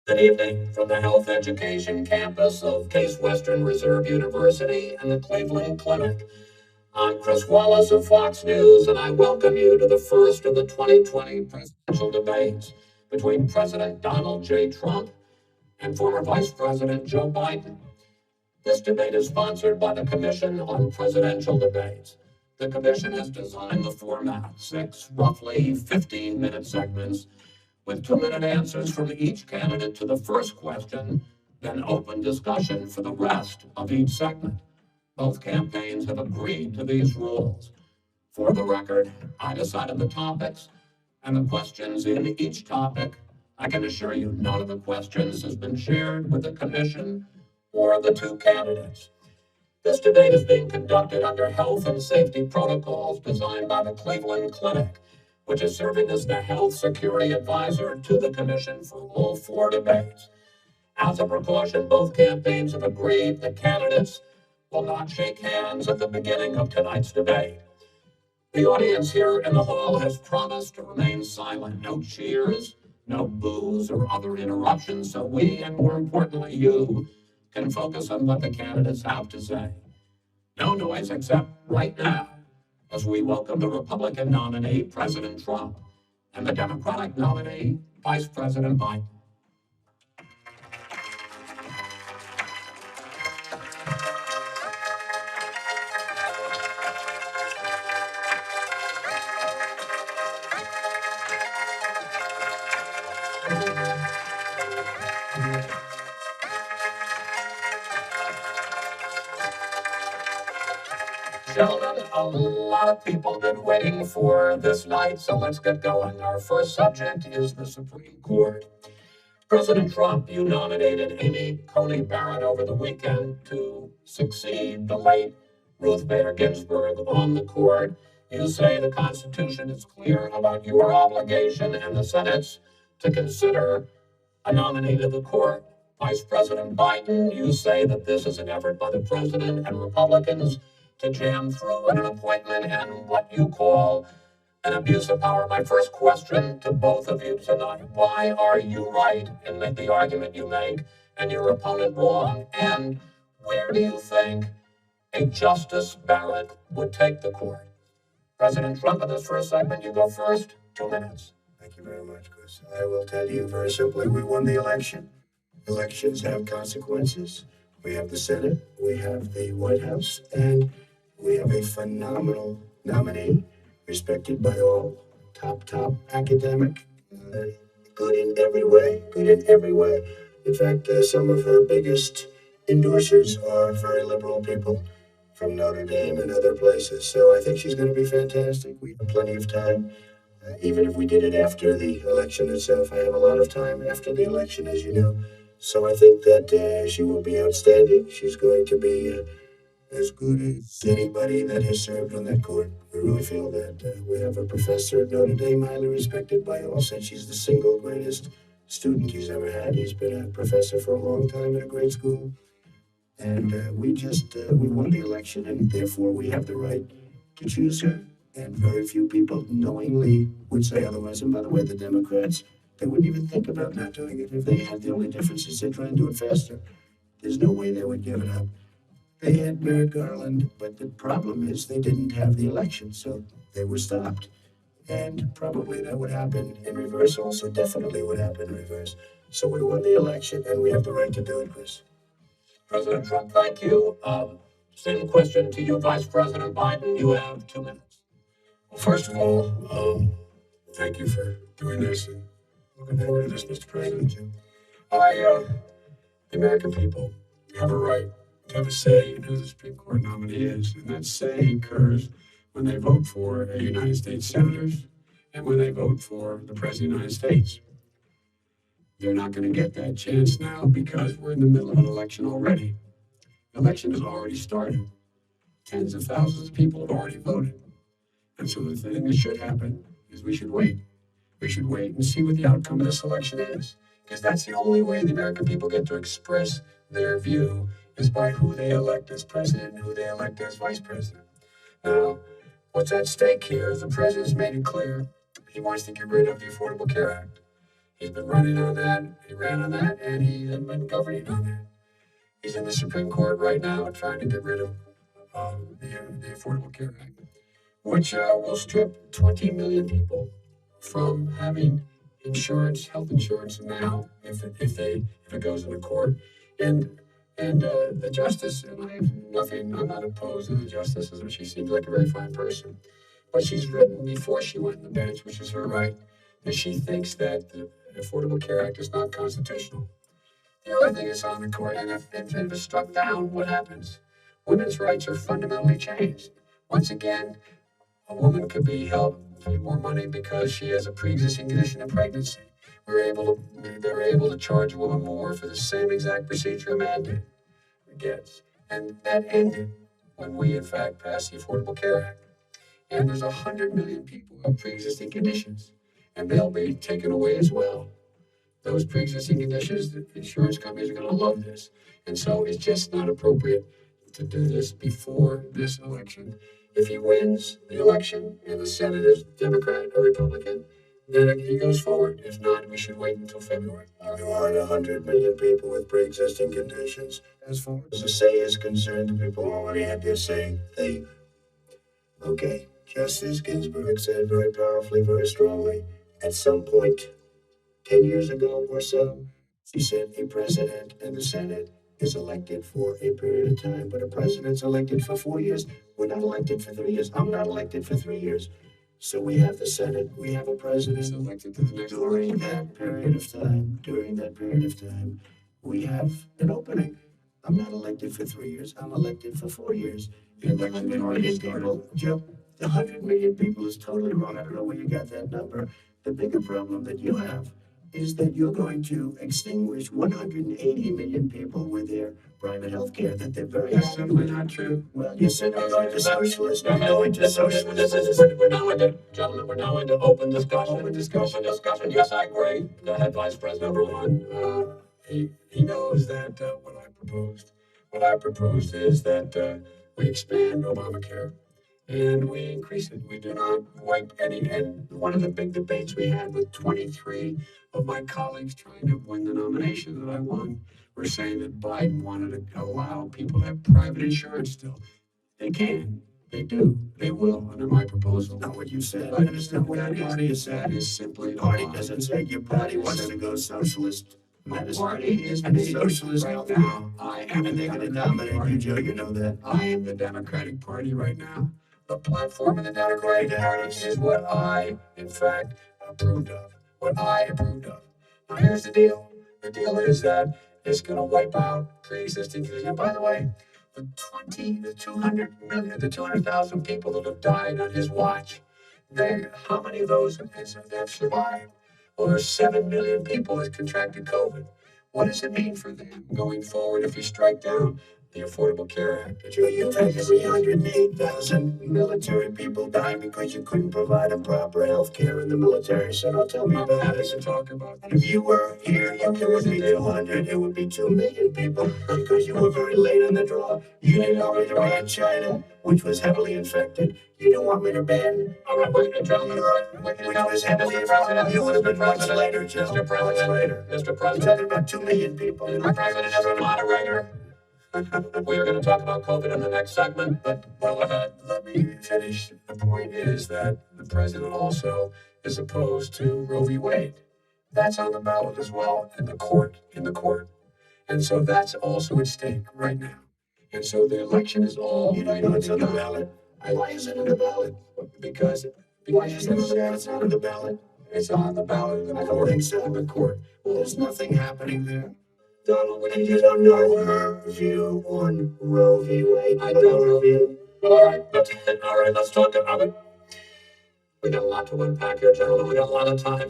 Good evening from the Health Education campus of Case Western Reserve University and the Cleveland Clinic. I'm Chris Wallace of Fox News, and I welcome you to the first of the 2020 presidential debates between President Donald J. Trump and former Vice President Joe Biden. This debate is sponsored by the Commission on Presidential Debates. The Commission has designed the format, 6 roughly 15-minute segments with 2-minute answers from each candidate to the first question, then open discussion for the rest of each segment. Both campaigns have agreed to these rules. For the record, I decided the topics and the questions in each topic. I can assure you none of the questions has been shared with the commission or the two candidates. This debate is being conducted under health and safety protocols designed by the Cleveland Clinic, which is serving as the health security advisor to the commission for all 4 debates. As a precaution, both campaigns have agreed the candidates will not shake hands at the beginning of tonight's debate. The audience here in the hall has promised to remain silent. No cheers, no boos or other interruptions, so we, and more importantly you, can focus on what the candidates have to say. No noise except right now, as we welcome the Republican nominee, President Trump, and the Democratic nominee, Vice President Biden. Gentlemen, a lot of people have been waiting for this night, so let's get going. Our first subject is the Supreme Court. President Trump, you nominated Amy Coney Barrett over the weekend to succeed the late Ruth Bader Ginsburg on the court. You say the Constitution is clear about your obligation and the Senate's to consider a nominee to the court. Vice President Biden, you say that this is an effort by the president and Republicans to jam through an appointment and what you call an abuse of power. My first question to both of you tonight: why are you right in the argument you make and your opponent wrong? And where do you think a Justice Barrett would take the court? President Trump, in this first segment, you go first. 2 minutes. Thank you very much, Chris. I will tell you very simply, we won the election. Elections have consequences. We have the Senate, we have the White House, and we have a phenomenal nominee, respected by all, top academic, good in every way. In fact, some of her biggest endorsers are very liberal people from Notre Dame and other places. So I think she's going to be fantastic. We have plenty of time, even if we did it after the election itself. I have a lot of time after the election, as you know. So I think that she will be outstanding. She's going to be as good as anybody that has served on that court. We really feel that we have a professor at Notre Dame, highly respected by all, said she's the single greatest student he's ever had. He's been a professor for a long time at a great school. And we won the election, and therefore we have the right to choose her. And very few people knowingly would say otherwise. And by the way, the Democrats, they wouldn't even think about not doing it. If they had the only difference is they try and do it faster. There's no way they would give it up. They had Merrick Garland, but the problem is they didn't have the election, so they were stopped. And probably that would happen in reverse also, definitely would happen in reverse. So we won the election, and we have the right to do it, Chris. President Trump, thank you. Same question to you, Vice President Biden. You have 2 minutes. Well, first of all, thank you for doing this, and looking forward to this, Mr. President. The American people have a right to have a say in who the Supreme Court nominee is, and that say occurs when they vote for a United States senators and when they vote for the President of the United States. They're not going to get that chance now because we're in the middle of an election already. The election has already started. Tens of thousands of people have already voted. And so the thing that should happen is we should wait. We should wait and see what the outcome of this election is, because that's the only way the American people get to express their view, is by who they elect as president and who they elect as vice president. Now, what's at stake here is the president's made it clear he wants to get rid of the Affordable Care Act. He's been running on that. He ran on that, and he has been governing on that. He's in the Supreme Court right now trying to get rid of the Affordable Care Act, which will strip 20 million people from having insurance, health insurance now, if it goes into court, and the justice, and I have nothing, I'm not opposed to the justice, she seems like a very fine person, but she's written before she went on the bench, which is her right, that she thinks that the Affordable Care Act is not constitutional. The other thing is on the court, and if it's struck down, what happens? Women's rights are fundamentally changed. Once again, a woman could be held pay more money because she has a pre-existing condition of pregnancy. They're able to charge a woman more for the same exact procedure a man did. And that ended when we, in fact, passed the Affordable Care Act. And there's 100 million people with pre-existing conditions, and they'll be taken away as well. Those pre-existing conditions, the insurance companies are going to love this. And so it's just not appropriate to do this before this election. If he wins the election and the Senate is Democrat or Republican, then he goes forward. If not, we should wait until February. There aren't 100 million people with pre-existing conditions. As far as the say is concerned, the people already had their say. Okay, Justice Ginsburg said very powerfully, very strongly, at some point 10 years ago or so, she said a president and the Senate is elected for a period of time, but a president's elected for 4 years. We're not elected for 3 years. I'm not elected for 3 years. So we have the Senate, we have a president elected to the next during that period of time, we have an opening. I'm not elected for 3 years. I'm elected for 4 years. And the 100 million people, Joe, the 100 million people is totally wrong. I don't know where you got that number. The bigger problem that you have is that you're going to extinguish 180 million people with their private health care that they're very That's simply not true. Well, you said I'm going to socialist. I'm going to socialist. We're now into, gentlemen, we're now into open discussion. Yes, I agree. Go ahead, Vice President. Number one, he knows that what I proposed is that we expand Obamacare and we increase it. We do not wipe any. And one of the big debates we had with 23 of my colleagues trying to win the nomination that I won were saying that Biden wanted to allow people to have private insurance still. They can. They do. They will under my proposal. Not what you said. But it's not what that party is. That is simply The party doesn't say your party wants to go socialist. My party is and made socialist right health now. I am and they're going to dominate you, Joe. You know that. I am the Democratic Party right now. The platform of the Democratic Party is what I, in fact, approved of. What I approved of. Now here's the deal. The deal is that it's going to wipe out pre-existing conditions. And by the way, the 200,000 people that have died on his watch, how many of those have survived? Well, there's 7 million people that contracted COVID. What does it mean for them going forward if you strike down the Affordable Care Act? Joe, you had 308,000 military people dying because you couldn't provide them proper health care in the military. So don't tell me I'm about happy this. to talk about If this. you were here, it would be 200. It would be 2 million people because you were very late on the draw. You didn't want me to ban China, which was heavily infected. You didn't want me to ban All right, wait, gentlemen, which was heavily infected. You would have been much later, Joe. Mr. Much President, later. Mr. We're President, talking about 2 million people. Mr. President, as a moderator, we are going to talk about COVID in the next segment, but go ahead. Let me finish. The point is that the president also is opposed to Roe v. Wade. That's on the ballot as well in the court. And so that's also at stake right now. And so the election is all You don't know it's on the ballot. Why is it on the ballot? Because Why is it on the ballot? It's not on the ballot. it's on the ballot in the I court. don't think so. In the court. Well, there's nothing happening there. Donald, what And did you don't know her view on Roe v. Wade. I don't know. her view. all right, let's talk about it. We got a lot to unpack here, gentlemen. We got a lot of time.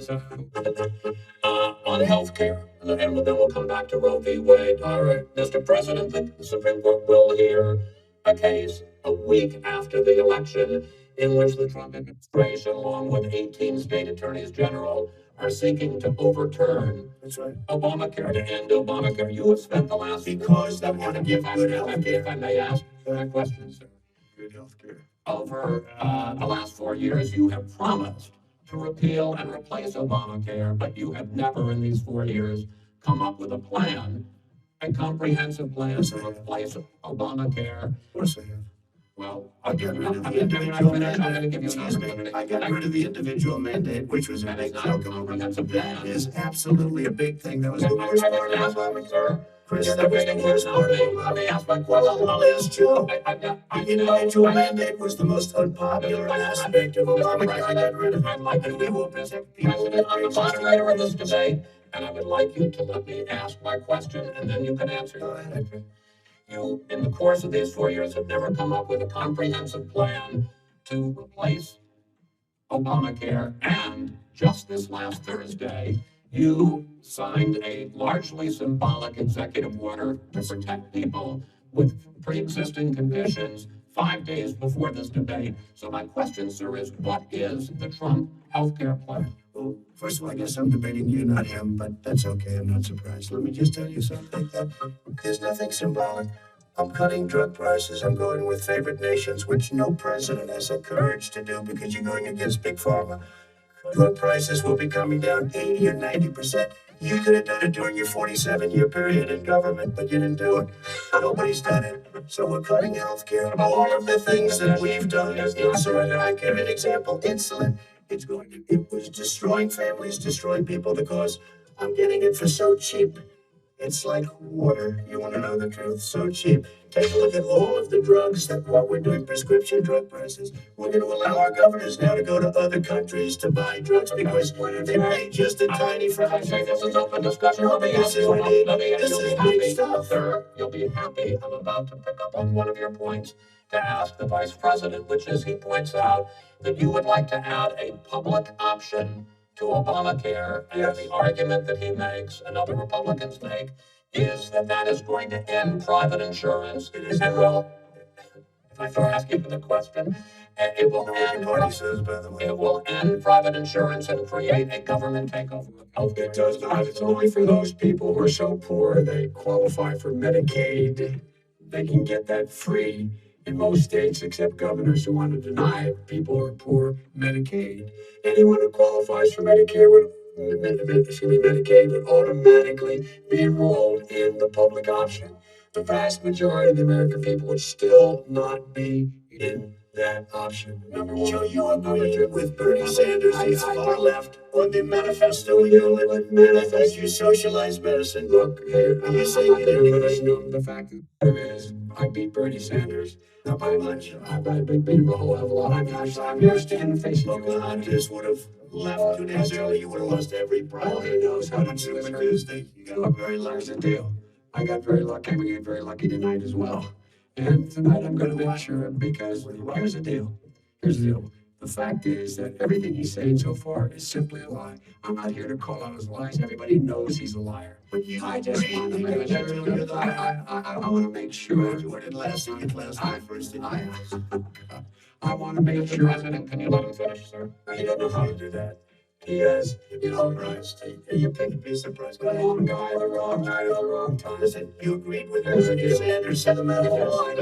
On healthcare, and then we'll come back to Roe v. Wade. All right, Mr. President, the Supreme Court will hear a case a week after the election in which the Trump administration, along with 18 state attorneys general, are seeking to overturn That's right. Obamacare, to end Obamacare. You have spent the last Because they want to give good health if care. I may ask that question, sir. Good health care. Over the last 4 years, you have promised to repeal and replace Obamacare, but you have never in these 4 years come up with a plan, a comprehensive plan to replace Obamacare. Of course I have. Well, I got rid of the individual mandate. I got rid of the individual mandate, which was a big joke. That is absolutely a big thing. That was the worst part of Obamacare. Chris, that was the worst part of Obamacare. Well, I'll ask Joe. The individual mandate was the most unpopular aspect of Obamacare. I got rid of it. And we will protect people. I'm the moderator of this debate, and I would like you to let me ask my question, and then you can answer. Go ahead. You, in the course of these 4 years, have never come up with a comprehensive plan to replace Obamacare. And just this last Thursday, you signed a largely symbolic executive order to protect people with pre-existing conditions 5 days before this debate. So my question, sir, is what is the Trump healthcare plan? Well, first of all, I guess I'm debating you, not him, but that's okay. I'm not surprised. Let me just tell you something. There's nothing symbolic. I'm cutting drug prices. I'm going with favored nations, which no president has the courage to do because you're going against Big Pharma. Drug prices will be coming down 80 or 90%. You could have done it during your 47-year period in government, but you didn't do it. Nobody's done it. So we're cutting healthcare. All of the things that we've done is insulin. And I give an example. Insulin. It was destroying families, destroying people because I'm getting it for so cheap. It's like water. You want to know the truth? So cheap. Take a look at all of the drugs that what we're doing, prescription drug prices. We're going to allow our governors now to go to other countries to buy drugs because they pay just a tiny fraction. This is open discussion. This is big stuff. Sir, you'll be happy. I'm about to pick up on one of your points to ask the vice president, which is he points out that you would like to add a public option to Obamacare, and the argument that he makes and other Republicans make is that that is going to end private insurance. And well, if I can ask you the question, it will end private insurance and create a government takeover of healthcare. It does not. It's only for those people who are so poor they qualify for Medicaid. They can get that free in most states, except governors who want to deny people who are poor Medicaid. Anyone who qualifies for Medicaid would automatically be enrolled in the public option. The vast majority of the American people would still not be in that option. Number one. So you agree with Bernie Sanders? He's far left on the manifesto. You live manifest. You socialize medicine. Look, Are you saying it in English? the fact of the matter is, I beat Bernie Sanders. Not by much. I beat him a whole hell of a lot. I'm here standing facing you. Pocahontas would have left 2 days early. You would have lost every prize. All he knows how to do is Super hurt. Tuesday. You got Look, very here's the lucky. deal. I got very lucky. I'm going to get very lucky tonight as well. And tonight I'm going to make sure, because here's the deal. The fact is that everything he's saying so far is simply a lie. I'm not here to call out his lies. Everybody knows he's a liar. But you I just want to make sure. I want to make sure. You were last thing at last night first. I want to make Mr. sure. President, can you let him finish, sir? He don't know how to do that. He has, You'd be surprised. You'd be surprised. the wrong guy, the wrong night, at the wrong time. Listen, you agreed with Bernie Sanders in the manifesto.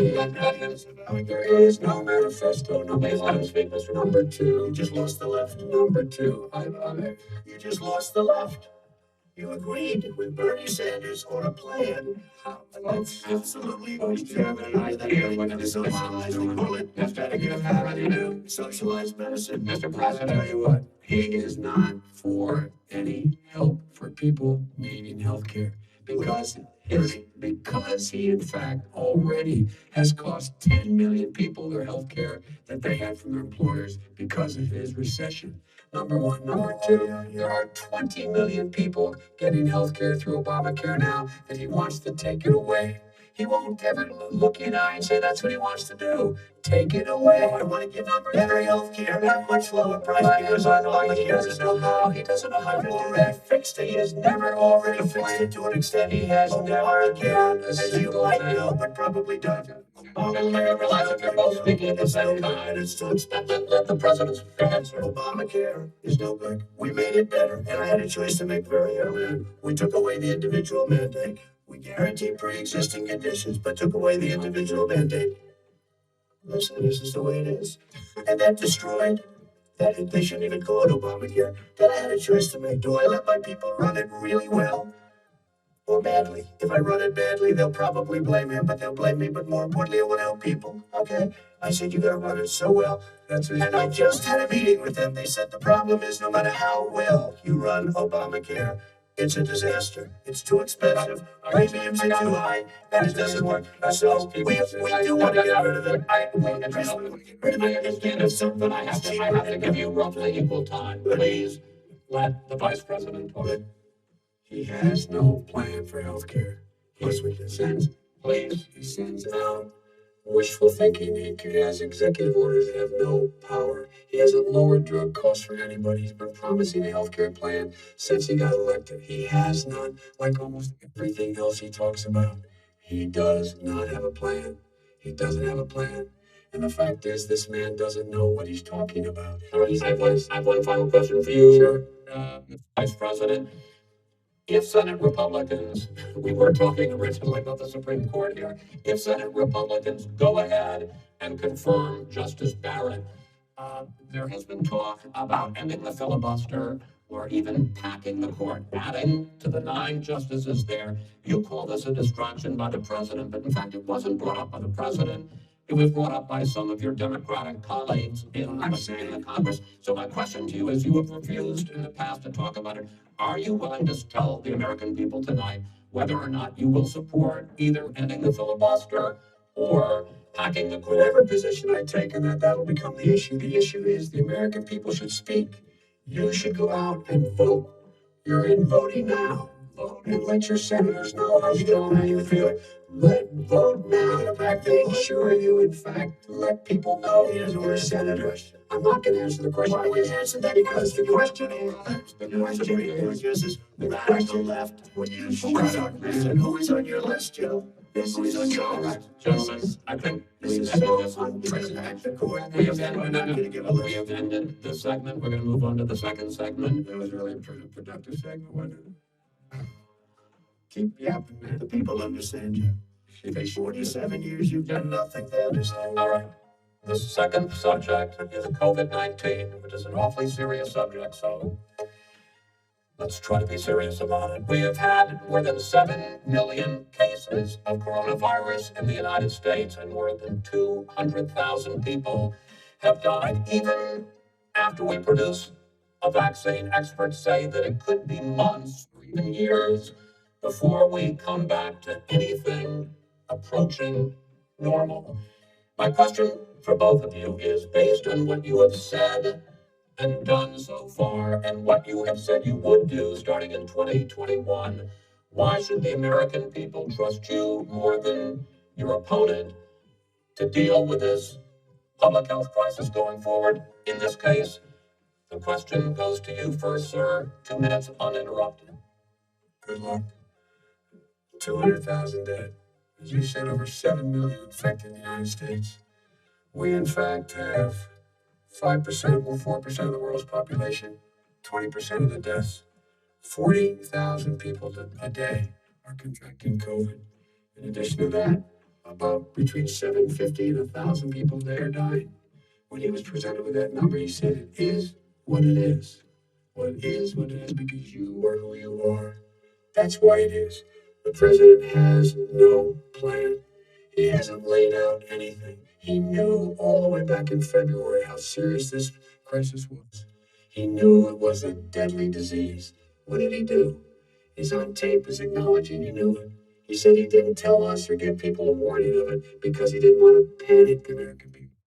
There is no manifesto. Please let him speak, Mr. Number two. You just lost the left. Number two. You just lost the left. You agreed with Bernie Sanders on a plan. That's absolutely Do you have an idea what it is socialized. They call it socialized medicine. Mr. President, I tell you what, he is not for any help for people needing health care because he in fact already has cost 10 million people their health care that they had from their employers because of his recession. Number one. Number two, there are 20 million people getting health care through Obamacare now that he wants to take it away. He won't ever look you in the eye and say that's what he wants to do. Take it away. I want to give them better health care at a much lower price because He doesn't know how. He doesn't know how to do that. Fixed it. He has never already Fixed it to an extent. He has never done a as you single might thing. know, but probably done. Can you realize that you're both speaking at the same time? It's too expensive. Let the president's answer. Obamacare is no good. We made it better, and I had a choice to make very early on. We took away the individual mandate. We guaranteed pre-existing conditions, but took away the individual mandate. Listen, this is the way it is. And that destroyed that they shouldn't even call it Obamacare, that I had a choice to make. Do I let my people run it really well or badly? If I run it badly, they'll probably blame him, but they'll blame me. But more importantly, I want to help people. Okay? I said, you gotta run it so well. And I just had a meeting with them. They said the problem is no matter how well you run Obamacare, it's a disaster. It's too expensive. Premiums are too high, and it doesn't work. So we do want to get rid of it. I understand it's something I have to give you roughly equal time. Please let the vice president talk. He has no plan for health care. He sends out wishful thinking. He has executive orders that have no power. He hasn't lowered drug costs for anybody. He's been promising a health care plan since he got elected. He has none, like almost everything else he talks about. He does not have a plan. He doesn't have a plan. And the fact is, this man doesn't know what he's talking about. All right, I have one final question for you, Sure. Vice President. If Senate Republicans, we were talking originally about the Supreme Court here, if Senate Republicans go ahead and confirm Justice Barrett, there has been talk about ending the filibuster or even packing the court, adding to the 9 justices there. You call this a distraction by the president, but in fact, it wasn't brought up by the president. It was brought up by some of your Democratic colleagues in the Congress. So my question to you is, you have refused in the past to talk about it. Are you willing to tell the American people tonight whether or not you will support either ending the filibuster or packing the court? Whatever position I take on that'll become the issue. The issue is the American people should speak. You should go out and vote. You're in voting now. Vote and let your senators know how you feel, how you feel. Vote now. In fact, make sure you, in fact, let people know you're a senator. I'm not going to answer the question. Why would you answer that? Because the question is, the radical left, when you shut up, listen, who is on your list, Joe? This is on your list. Gentlemen, I think This is so unprecedented. we have ended this segment. We're going to move on to the second segment. That was really a productive segment, wasn't it? Keep yapping, man. The people understand you. For 47 years, you've done nothing. They understand. All right. The second subject is COVID-19, which is an awfully serious subject, so let's try to be serious about it. We have had more than 7 million cases of coronavirus in the United States, and more than 200,000 people have died. Even after we produce a vaccine, experts say that it could be months or even years before we come back to anything approaching normal. My question for both of you is, based on what you have said and done so far, and what you have said you would do starting in 2021, why should the American people trust you more than your opponent to deal with this public health crisis going forward? In this case, the question goes to you first, sir. 2 minutes uninterrupted. Good luck. 200,000 dead. As you said, over 7 million infected in the United States. We, in fact, have 5% or 4% of the world's population, 20% of the deaths. 40,000 people a day are contracting COVID. In addition to that, about between 750 and 1,000 people a day are dying. When he was presented with that number, he said, it is what it is. What is what it is because you are who you are. That's why it is. The president has no plan. He hasn't laid out anything. He knew all the way back in February how serious this crisis was. He knew it was a deadly disease. What did he do? He's on tape, he's acknowledging he knew it. He said he didn't tell us or give people a warning of it because he didn't want to panic the American people.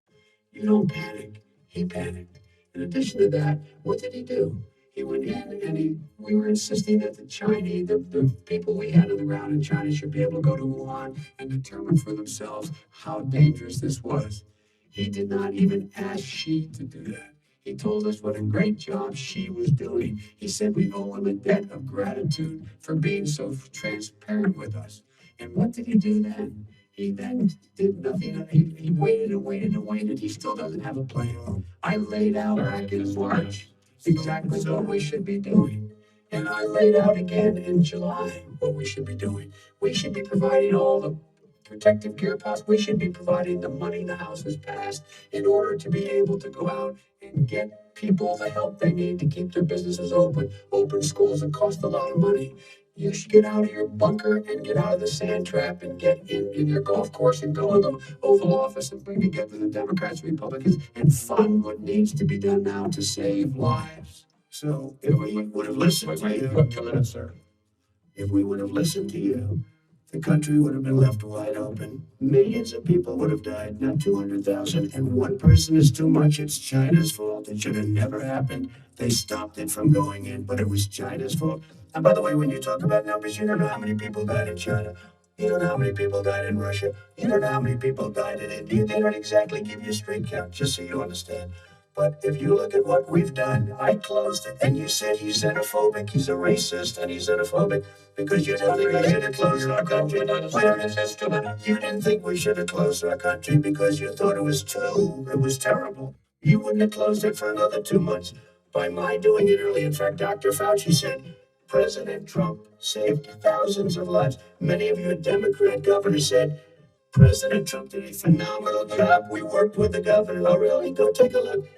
You don't panic. He panicked. In addition to that, what did he do? He went in and we were insisting that the people we had on the ground in China should be able to go to Wuhan and determine for themselves how dangerous this was. He did not even ask Xi to do that. He told us what a great job Xi was doing. He said we owe him a debt of gratitude for being so transparent with us. And what did he do then? He then did nothing. He waited and waited and waited. He still doesn't have a plan. I laid out back in March exactly what we should be doing. And I laid out again in July what we should be doing. We should be providing all the protective gear possible. We should be providing the money the House has passed in order to be able to go out and get people the help they need to keep their businesses open. Open schools that cost a lot of money. You should get out of your bunker and get out of the sand trap and get in your golf course and go in the Oval Office and bring together the Democrats and Republicans and fund what needs to be done now to save lives. So if we would have listened to You you, have 2 minutes, sir. if we would have listened to you, the country would have been left wide open. Millions of people would have died, not 200,000. And one person is too much. It's China's fault. It should have never happened. They stopped it from going in, but it was China's fault. And by the way, when you talk about numbers, you don't know how many people died in China. You don't know how many people died in Russia. You don't know how many people died in India. They don't exactly give you a straight count, just so you understand. But if you look at what we've done, I closed it, and you said he's xenophobic, he's a racist, and he's xenophobic because you didn't think we should have closed our country. You didn't think we should have closed our country because you thought it was terrible. You wouldn't have closed it for another 2 months. By my doing it early, in fact, Dr. Fauci said, President Trump saved thousands of lives. Many of your Democrat governors said, President Trump did a phenomenal job. We worked with the governor. Oh, really? Go take a look.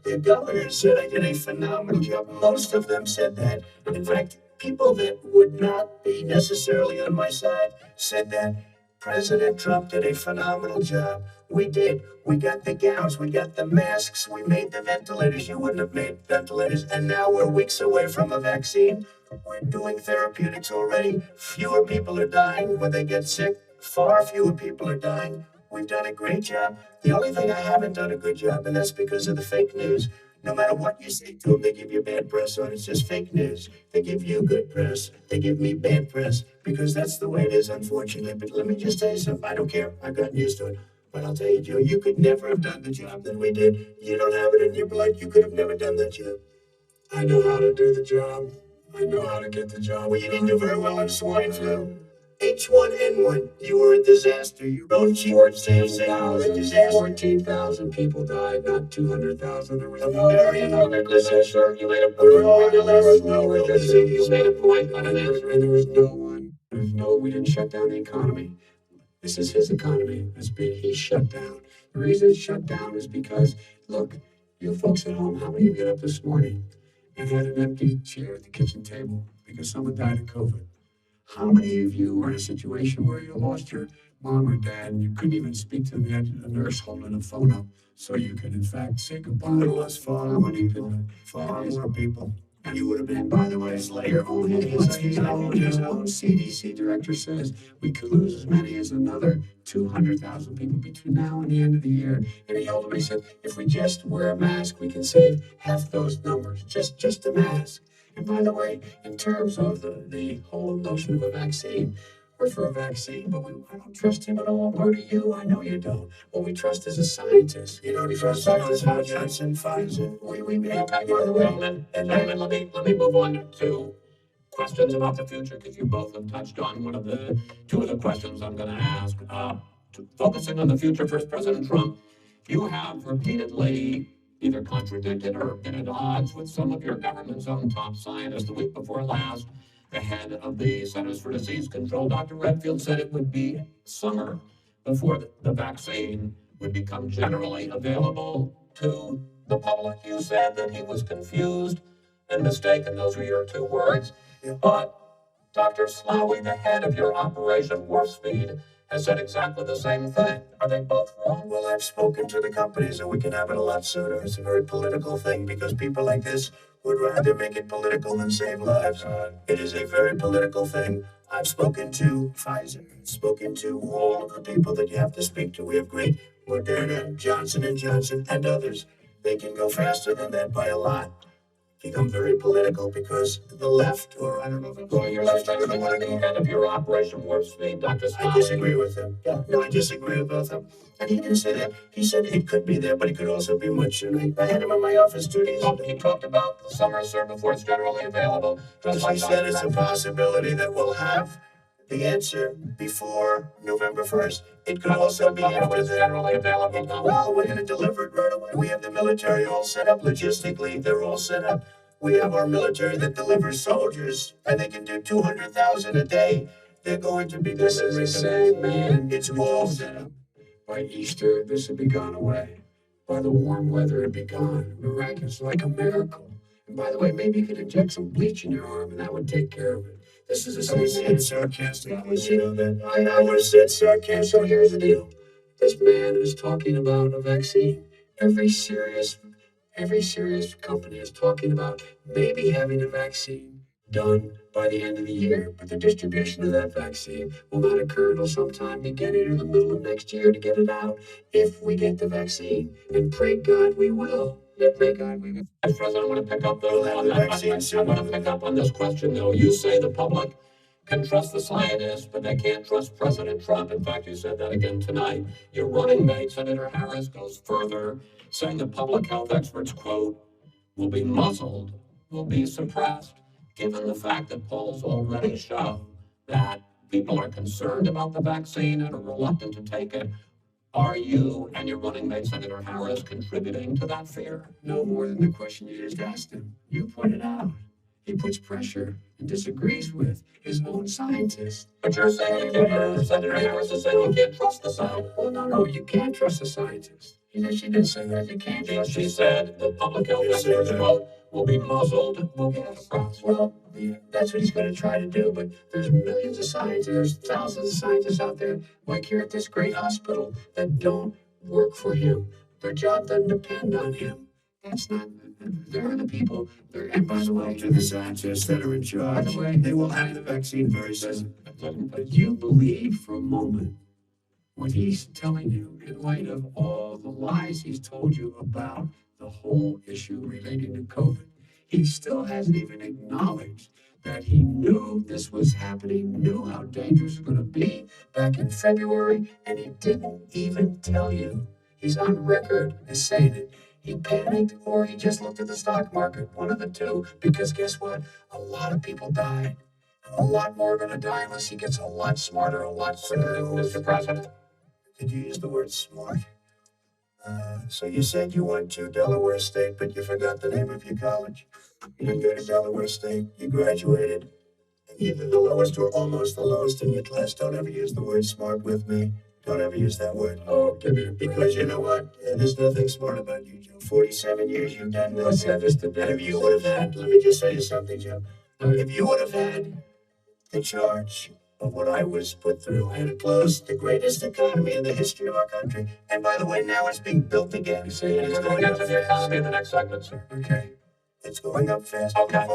The governor said I did a phenomenal job. Most of them said that. In fact, people that would not be necessarily on my side said that President Trump did a phenomenal job. We did. We got the gowns. We got the masks. We made the ventilators. You wouldn't have made ventilators. And now we're weeks away from a vaccine. We're doing therapeutics already. Fewer people are dying when they get sick. Far fewer people are dying. We've done a great job. The only thing I haven't done a good job, and that's because of the fake news. No matter what you say to them, they give you bad press on it. It's just fake news. They give you good press. They give me bad press because that's the way it is, unfortunately. But let me just tell you something. I don't care. I've gotten used to it. But I'll tell you, Joe, you could never have done the job that we did. You don't have it in your blood. You could have never done that job. I know how to do the job. I know how to get the job. Well, you didn't do very well in swine flu. H1N1, you were a disaster. You wrote cheats saying you were a disaster. 14,000 people died, not 200,000. There was A no million other diseases. sir. You made a There point. was no real disease. You made a point on an answer, and there was no one. We didn't shut down the economy. This is his economy. He shut down. The reason it's shut down is because, look, you folks at home, how many of you got up this morning and had an empty chair at the kitchen table because someone died of COVID? How many of you were in a situation where you lost your mom or dad and you couldn't even speak to them? You had a nurse holding a phone up so you could, in fact, say goodbye. It was far more people. And you would have been, by the way, your own CDC director says we could lose as many as another 200,000 people between now and the end of the year. And he ultimately said, if we just wear a mask, we can save half those numbers. Just a mask. And by the way, in terms of the whole notion of a vaccine, we're for a vaccine, but I don't trust him at all, nor do you. I know you don't. What we trust is a scientist. You don't trust Johnson, Pfizer. We may have, by the way, and let me move on to questions about the future, because you both have touched on two of the questions I'm going to ask. Focusing on the future, first, President Trump, you have repeatedly either contradicted or been at odds with some of your government's own top scientists. The week before last, the head of the Centers for Disease Control, Dr. Redfield, said it would be summer before the vaccine would become generally available to the public. You said that he was confused and mistaken. Those were your 2 words. But Dr. Slawi, the head of your Operation Warp Speed, has said exactly the same thing. Are they both wrong? Well, I've spoken to the companies and we can have it a lot sooner. It's a very political thing because people like this would rather make it political than save lives. It is a very political thing. I've spoken to Pfizer, spoken to all of the people that you have to speak to. We have great Moderna, Johnson & Johnson, and others. They can go faster than that by a lot. Become very political because the left, or I don't know if it's your left, the head of your Operation Warp Speed, Dr. I disagree with him. Yeah, no, I disagree with both of them. And he didn't say that. He said it could be there, but it could also be much sooner. I had him in my office 2 days ago. He talked about the summer, sir, before it's generally available. He said it's a possibility that we'll have the answer before November 1st. It could also be after that. Generally available now. Well, we're going to deliver it right away. We have the military all set up logistically. They're all set up. We have our military that delivers soldiers, and they can do 200,000 a day. they're going to be This is the same man. It's all set up. By Easter, this would be gone away. By the warm weather, it'd be gone. Miraculous, like a miracle. And by the way, maybe you could inject some bleach in your arm and that would take care of it. This is the same man. Sarcastic. I was said sarcastic. So here's the deal. This man is talking about a vaccine. Every serious company is talking about maybe having a vaccine done by the end of the year, but the distribution of that vaccine will not occur until sometime beginning or the middle of next year to get it out if we get the vaccine. And pray God we will. Pray God we will. As President, I want to pick up on this question though. You say the public can trust the scientists, but they can't trust President Trump. In fact, you said that again tonight. Your running mate, Senator Harris, goes further, saying that public health experts, quote, will be muzzled, will be suppressed, given the fact that polls already show that people are concerned about the vaccine and are reluctant to take it. Are you and your running mate, Senator Harris, contributing to that fear? No more than the question you just asked him. You pointed out. He puts pressure and disagrees with his own scientists. But you're saying Senator Harris is saying you can't trust the scientists. Well, no, you can't trust the scientists. She didn't say that. You can't trust. She said the public health experts, quote, will be muzzled, will be suppressed. Well, that's what he's going to try to do, but there's millions of scientists, there's thousands of scientists out there, like here at this great hospital, that don't work for him. Their job doesn't depend on him. They're the people. And by the way, to the scientists that are in charge, by the way, they will have the vaccine very soon. But you believe for a moment what he's telling you in light of all the lies he's told you about the whole issue relating to COVID. He still hasn't even acknowledged that he knew this was happening, knew how dangerous it was going to be back in February, and he didn't even tell you. He's on record as saying it. He panicked or he just looked at the stock market, one of the two, because guess what? A lot of people died. A lot more are going to die unless he gets a lot smarter, a lot sooner. Mr. President. Did you use the word smart? So you said you went to Delaware State, but you forgot the name of your college. You didn't go to Delaware State. You graduated either the lowest or almost the lowest in your class. Don't ever use the word smart with me. Don't ever use that word. Oh, give me a break. Because you know what? There's nothing smart about you, Joe. 47 years you've done this. And if you would have had, let me just say something, Joe. If you would have had the charge of what I was put through, I had closed the greatest economy in the history of our country. And by the way, now it's being built again. You see, it's going to get to the economy in the next segment, sir. Okay. It's going up fast. Okay.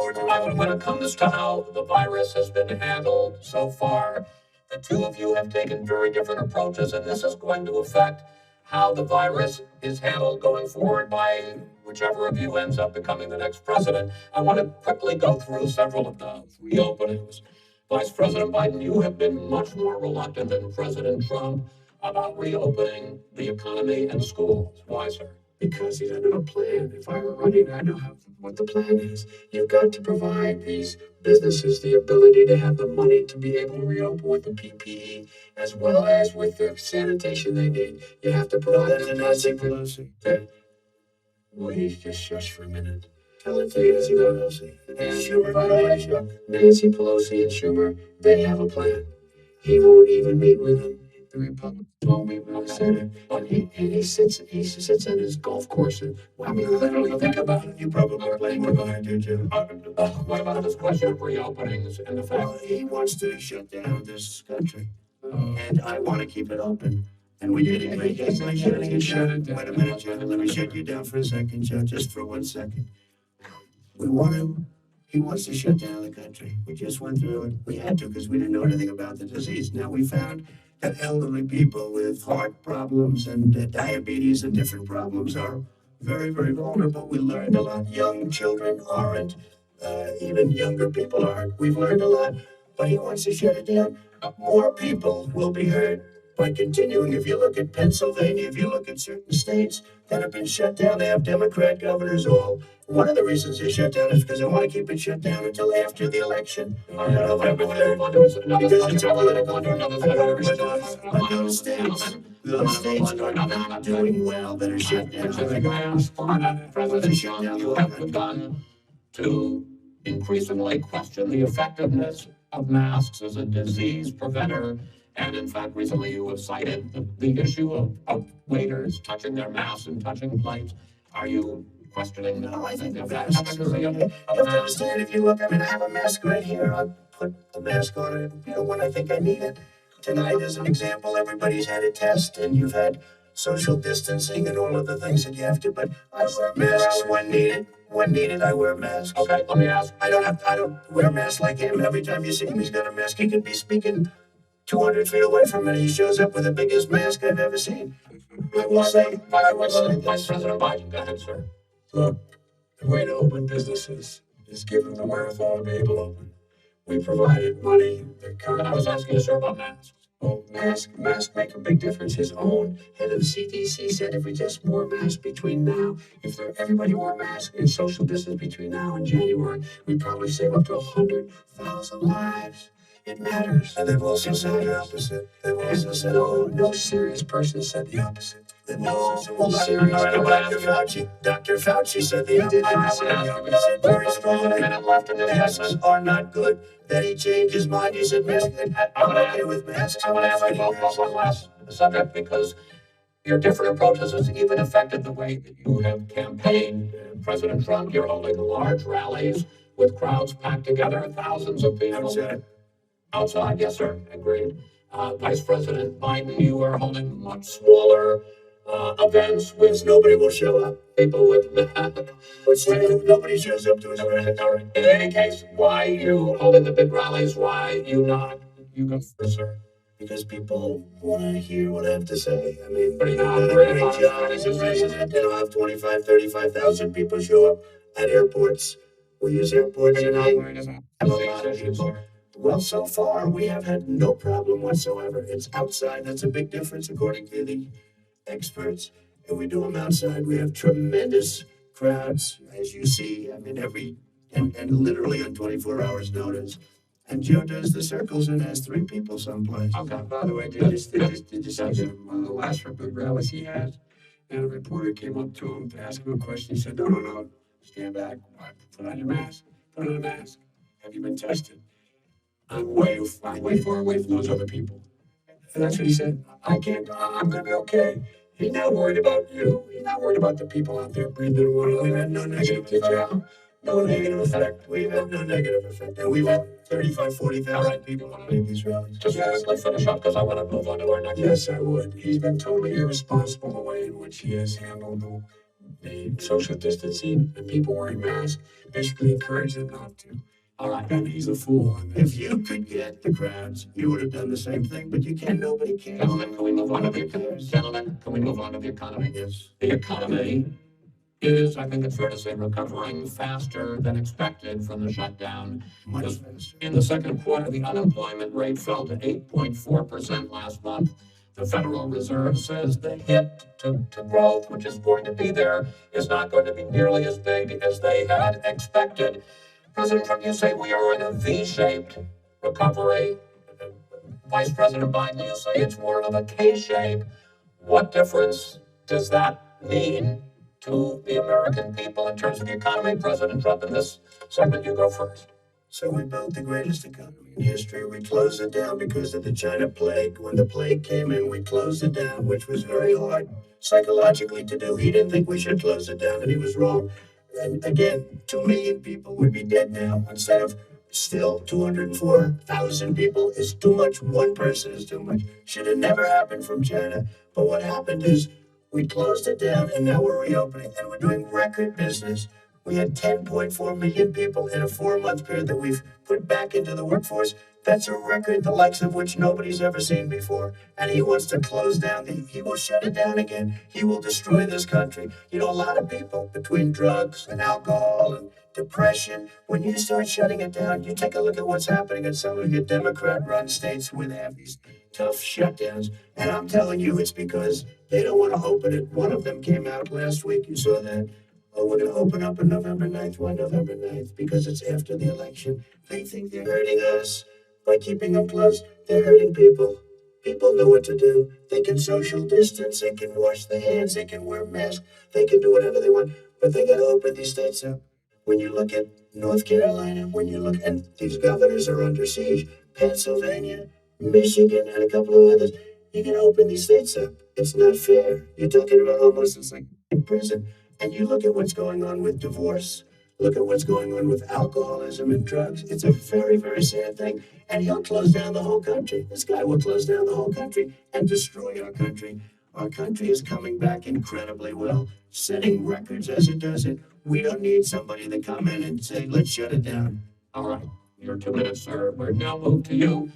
When it comes to how the virus has been handled so far, the two of you have taken very different approaches, and this is going to affect how the virus is handled going forward by whichever of you ends up becoming the next president. I want to quickly go through several of the reopenings. Vice President Biden, you have been much more reluctant than President Trump about reopening the economy and schools. Why, sir? Because he doesn't have a plan. If I were running, I know what the plan is. You've got to provide these businesses the ability to have the money to be able to reopen with the PPE as well as with the sanitation they need. You have to provide them. Nancy Pelosi. Will you just shush for a minute? Tell it to Nancy Pelosi. And Schumer, by the way, Nancy Pelosi and Schumer, they have a plan. He won't even meet with them. The Republicans won't meet with the Senate. And he sits in his golf course. And I mean, literally, think about it. You probably are playing with behind you, Jim. What about this question of reopenings and the fact he wants to shut down this country. And I want to keep it open. And we didn't make it. Wait a minute, Joe. Let me shut you down for a second, Joe, just for 1 second. He wants to shut down the country. We just went through it. We had to because we didn't know anything about the disease. Now we found that elderly people with heart problems and diabetes and different problems are very, very vulnerable. We learned a lot. Young children aren't. Even younger people aren't. We've learned a lot. But he wants to shut it down. More people will be hurt by continuing. If you look at Pennsylvania, if you look at certain states that have been shut down, they have Democrat governors all. One of the reasons they shut down is because they want to keep it shut down until after the election. Because it's a political but those states are not doing well that are shut down. You have begun to increasingly question the effectiveness of masks as a disease preventer. And in fact, recently you have cited the issue of waiters touching their masks and touching plates. Are you questioning that? No, I think the efficacy of it. You have to understand, if you look, I mean, I have a mask right here. I put the mask on it, when I think I need it. Tonight, as an example, everybody's had a test, and you've had social distancing and all of the things that you have to, but I wear masks when needed. When needed, I wear masks. Okay, let me ask. I don't wear masks like him. Every time you see him, he's got a mask. He could be speaking 200 feet away from me. He shows up with the biggest mask I've ever seen. I will say, Vice President Biden, go ahead, sir. Look, the way to open businesses is give them the wherewithal to be able to open. We provided money. I was asking you, sir, about masks. Oh, masks make a big difference. His own head of the CDC said if we just wore masks between now, if everybody wore masks and social distance between now and January, we'd probably save up to 100,000 lives. It matters. And they've also said the opposite. They've also said, no serious person said the opposite. No, Dr. Fauci said the opposite. He said very strongly masks are not good. Then he changed his mind. He said, I'm okay with masks. I want to ask you both one last subject, because your different approaches has even affected the way that you have campaigned. President Trump, you're holding large rallies with crowds packed together, thousands of people. Outside, yes, sir, agreed. Vice President Biden, you are holding much smaller events with nobody will show up. people with Nobody shows up to his rallies. In any case, why you holding the big rallies? Why you not? You go first, sir. Because people want to hear what I have to say. I mean, Pretty you've done a great job as a president. You'll have 25, 35,000 people show up at airports. We use airports You're not today. worried about Have a lot disease of issues, people. sir. Well, so far, we have had no problem whatsoever. It's outside. That's a big difference, according to the experts. And we do them outside. We have tremendous crowds, as you see. I mean, and literally on 24 hours notice. And Joe does the circles and has 3 people someplace. Okay. By the way, did you see the last big rallies he had? And a reporter came up to him to ask him a question. He said, no, stand back. Put on your mask. Put on a mask. Have you been tested? I'm way far away from those other people. And that's what he said. I'm going to be okay. He's not worried about you. He's not worried about the people out there breathing water. We've had no negative effect. No negative effect. We've had no negative effect. And we've had 35, 40,000 people at these rallies. Just quickly finish up, because I want to move on to our next. Yes, I would. He's been totally irresponsible in the way in which he has handled the social distancing and people wearing masks. Basically encouraged them not to. All right. And he's a fool on this. If you could get the crowds, you would have done the same thing, but you can't. Nobody cares. Gentlemen, can we move on to the economy? Gentlemen, can we move on to the economy? Yes. The economy is, I think it's fair to say, recovering faster than expected from the shutdown. Much faster. In the second quarter, the unemployment rate fell to 8.4% last month. The Federal Reserve says the hit to growth, which is going to be there, is not going to be nearly as big as they had expected. President Trump, you say we are in a V-shaped recovery. Vice President Biden, you say it's more of a K-shape. What difference does that mean to the American people in terms of the economy? President Trump, in this segment, you go first. So we built the greatest economy in history. We closed it down because of the China plague. When the plague came in, we closed it down, which was very hard psychologically to do. He didn't think we should close it down, and he was wrong. And again, 2 million people would be dead now instead of still 204,000 people is too much. 1 person is too much. Should have never happened from China. But what happened is we closed it down, and now we're reopening, and we're doing record business. We had 10.4 million people in a 4-month period that we've put back into the workforce. That's a record the likes of which nobody's ever seen before. And he wants to close down. He will shut it down again. He will destroy this country. You know, a lot of people, between drugs and alcohol and depression, when you start shutting it down, you take a look at what's happening in some of your Democrat-run states where they have these tough shutdowns. And I'm telling you, it's because they don't want to open it. One of them came out last week. You saw that. Oh, we're going to open up on November 9th. Why November 9th? Because it's after the election. They think they're hurting us by keeping them closed. They're hurting people. People know what to do. They can social distance. They can wash their hands. They can wear masks. They can do whatever they want. But they got to open these states up. When you look at North Carolina, when you look and these governors are under siege, Pennsylvania, Michigan, and a couple of others, you can open these states up. It's not fair. You're talking about almost it's like in prison. And you look at what's going on with divorce, look at what's going on with alcoholism and drugs. It's a very, very sad thing. And he'll close down the whole country. This guy will close down the whole country and destroy our country. Our country is coming back incredibly well, setting records as it does it. We don't need somebody to come in and say, let's shut it down. All right, your 2 minutes, sir. We're now moved to you.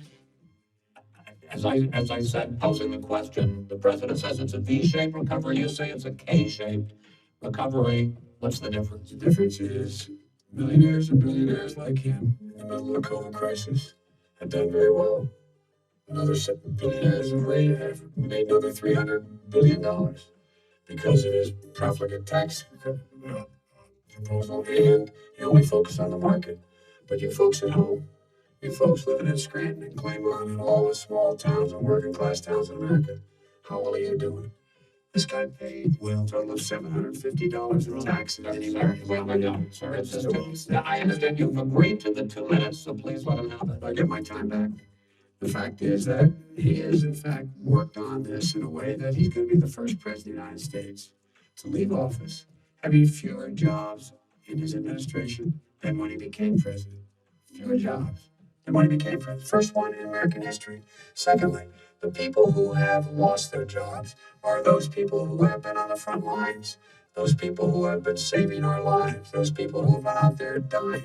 As I said, posing the question, the president says it's a V-shaped recovery. You say it's a K-shaped recovery. What's the difference? The difference is millionaires and billionaires like him in the middle of the COVID crisis have done very well. Another billionaires have made another $300 billion because of his profligate tax proposal, and he only focused on the market. But you folks at home, you folks living in Scranton and Claymont and all the small towns and working class towns in America, how well are you doing? This guy paid a total of $750 in taxes. Sir, I understand you've agreed to the 2 minutes, so please let him have it. I get my time back. The fact is that he has, in fact, worked on this in a way that he's going to be the first president of the United States to leave office having fewer jobs in his administration than when he became president. Fewer jobs than when he became president. First one in American history. Secondly, the people who have lost their jobs are those people who have been on the front lines, those people who have been saving our lives, those people who have been out there dying,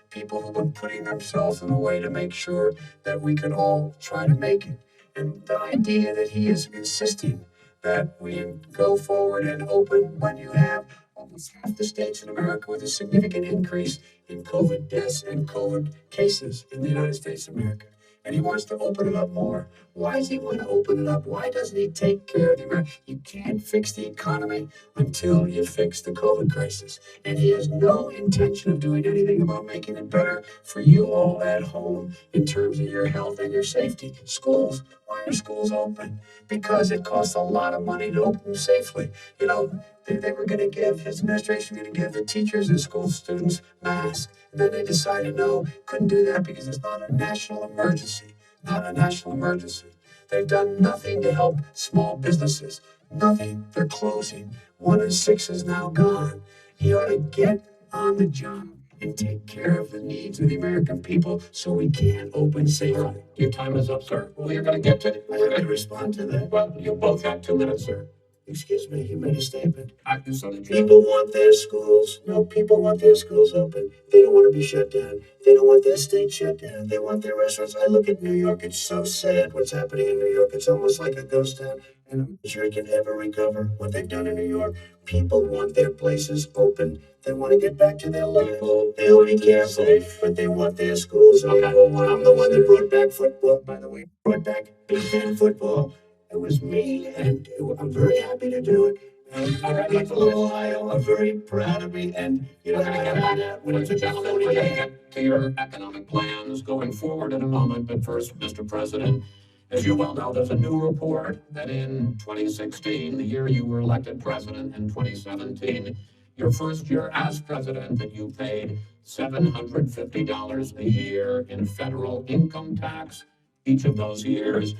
people who've been putting themselves in a way to make sure that we could all try to make it. And the idea that he is insisting that we go forward and open when you have almost half the states in America with a significant increase in COVID deaths and COVID cases in the United States of America. And he wants to open it up more. Why does he want to open it up? Why doesn't he take care of the American? You can't fix the economy until you fix the COVID crisis. And he has no intention of doing anything about making it better for you all at home in terms of your health and your safety. Schools, why are schools open? Because it costs a lot of money to open them safely. You know, they were going to give, his administration going to give the teachers and school students masks. And then they decided, no, couldn't do that because it's not a national emergency. Not a national emergency. They've done nothing to help small businesses. Nothing. They're closing. 1 in 6 is now gone. He ought to get on the job and take care of the needs of the American people so we can open safely. Your time is up, sir. Well, you're going to get to... I have to respond to that. Well, you both have 2 minutes, sir. Excuse me, he made a statement. So did you. People want their schools. No, people want their schools open. They don't want to be shut down. They don't want their state shut down. They want their restaurants. I look at New York. It's so sad what's happening in New York. It's almost like a ghost town. And I'm sure it can ever recover what they've done in New York. People want their places open. They want to get back to their lives. They only care safe, but they want their schools open. I'm the one that brought back football, by the way. Brought back Big Ten football. It was me, and I'm very happy to do it. And people of Ohio are very proud of me. And you know, Ladies and gentlemen, we're going to get to your economic plans going forward in a moment. But first, Mr. President, as you well know, there's a new report that in 2016, the year you were elected president, and 2017, your first year as president, that you paid $750 a year in federal income tax each of those years.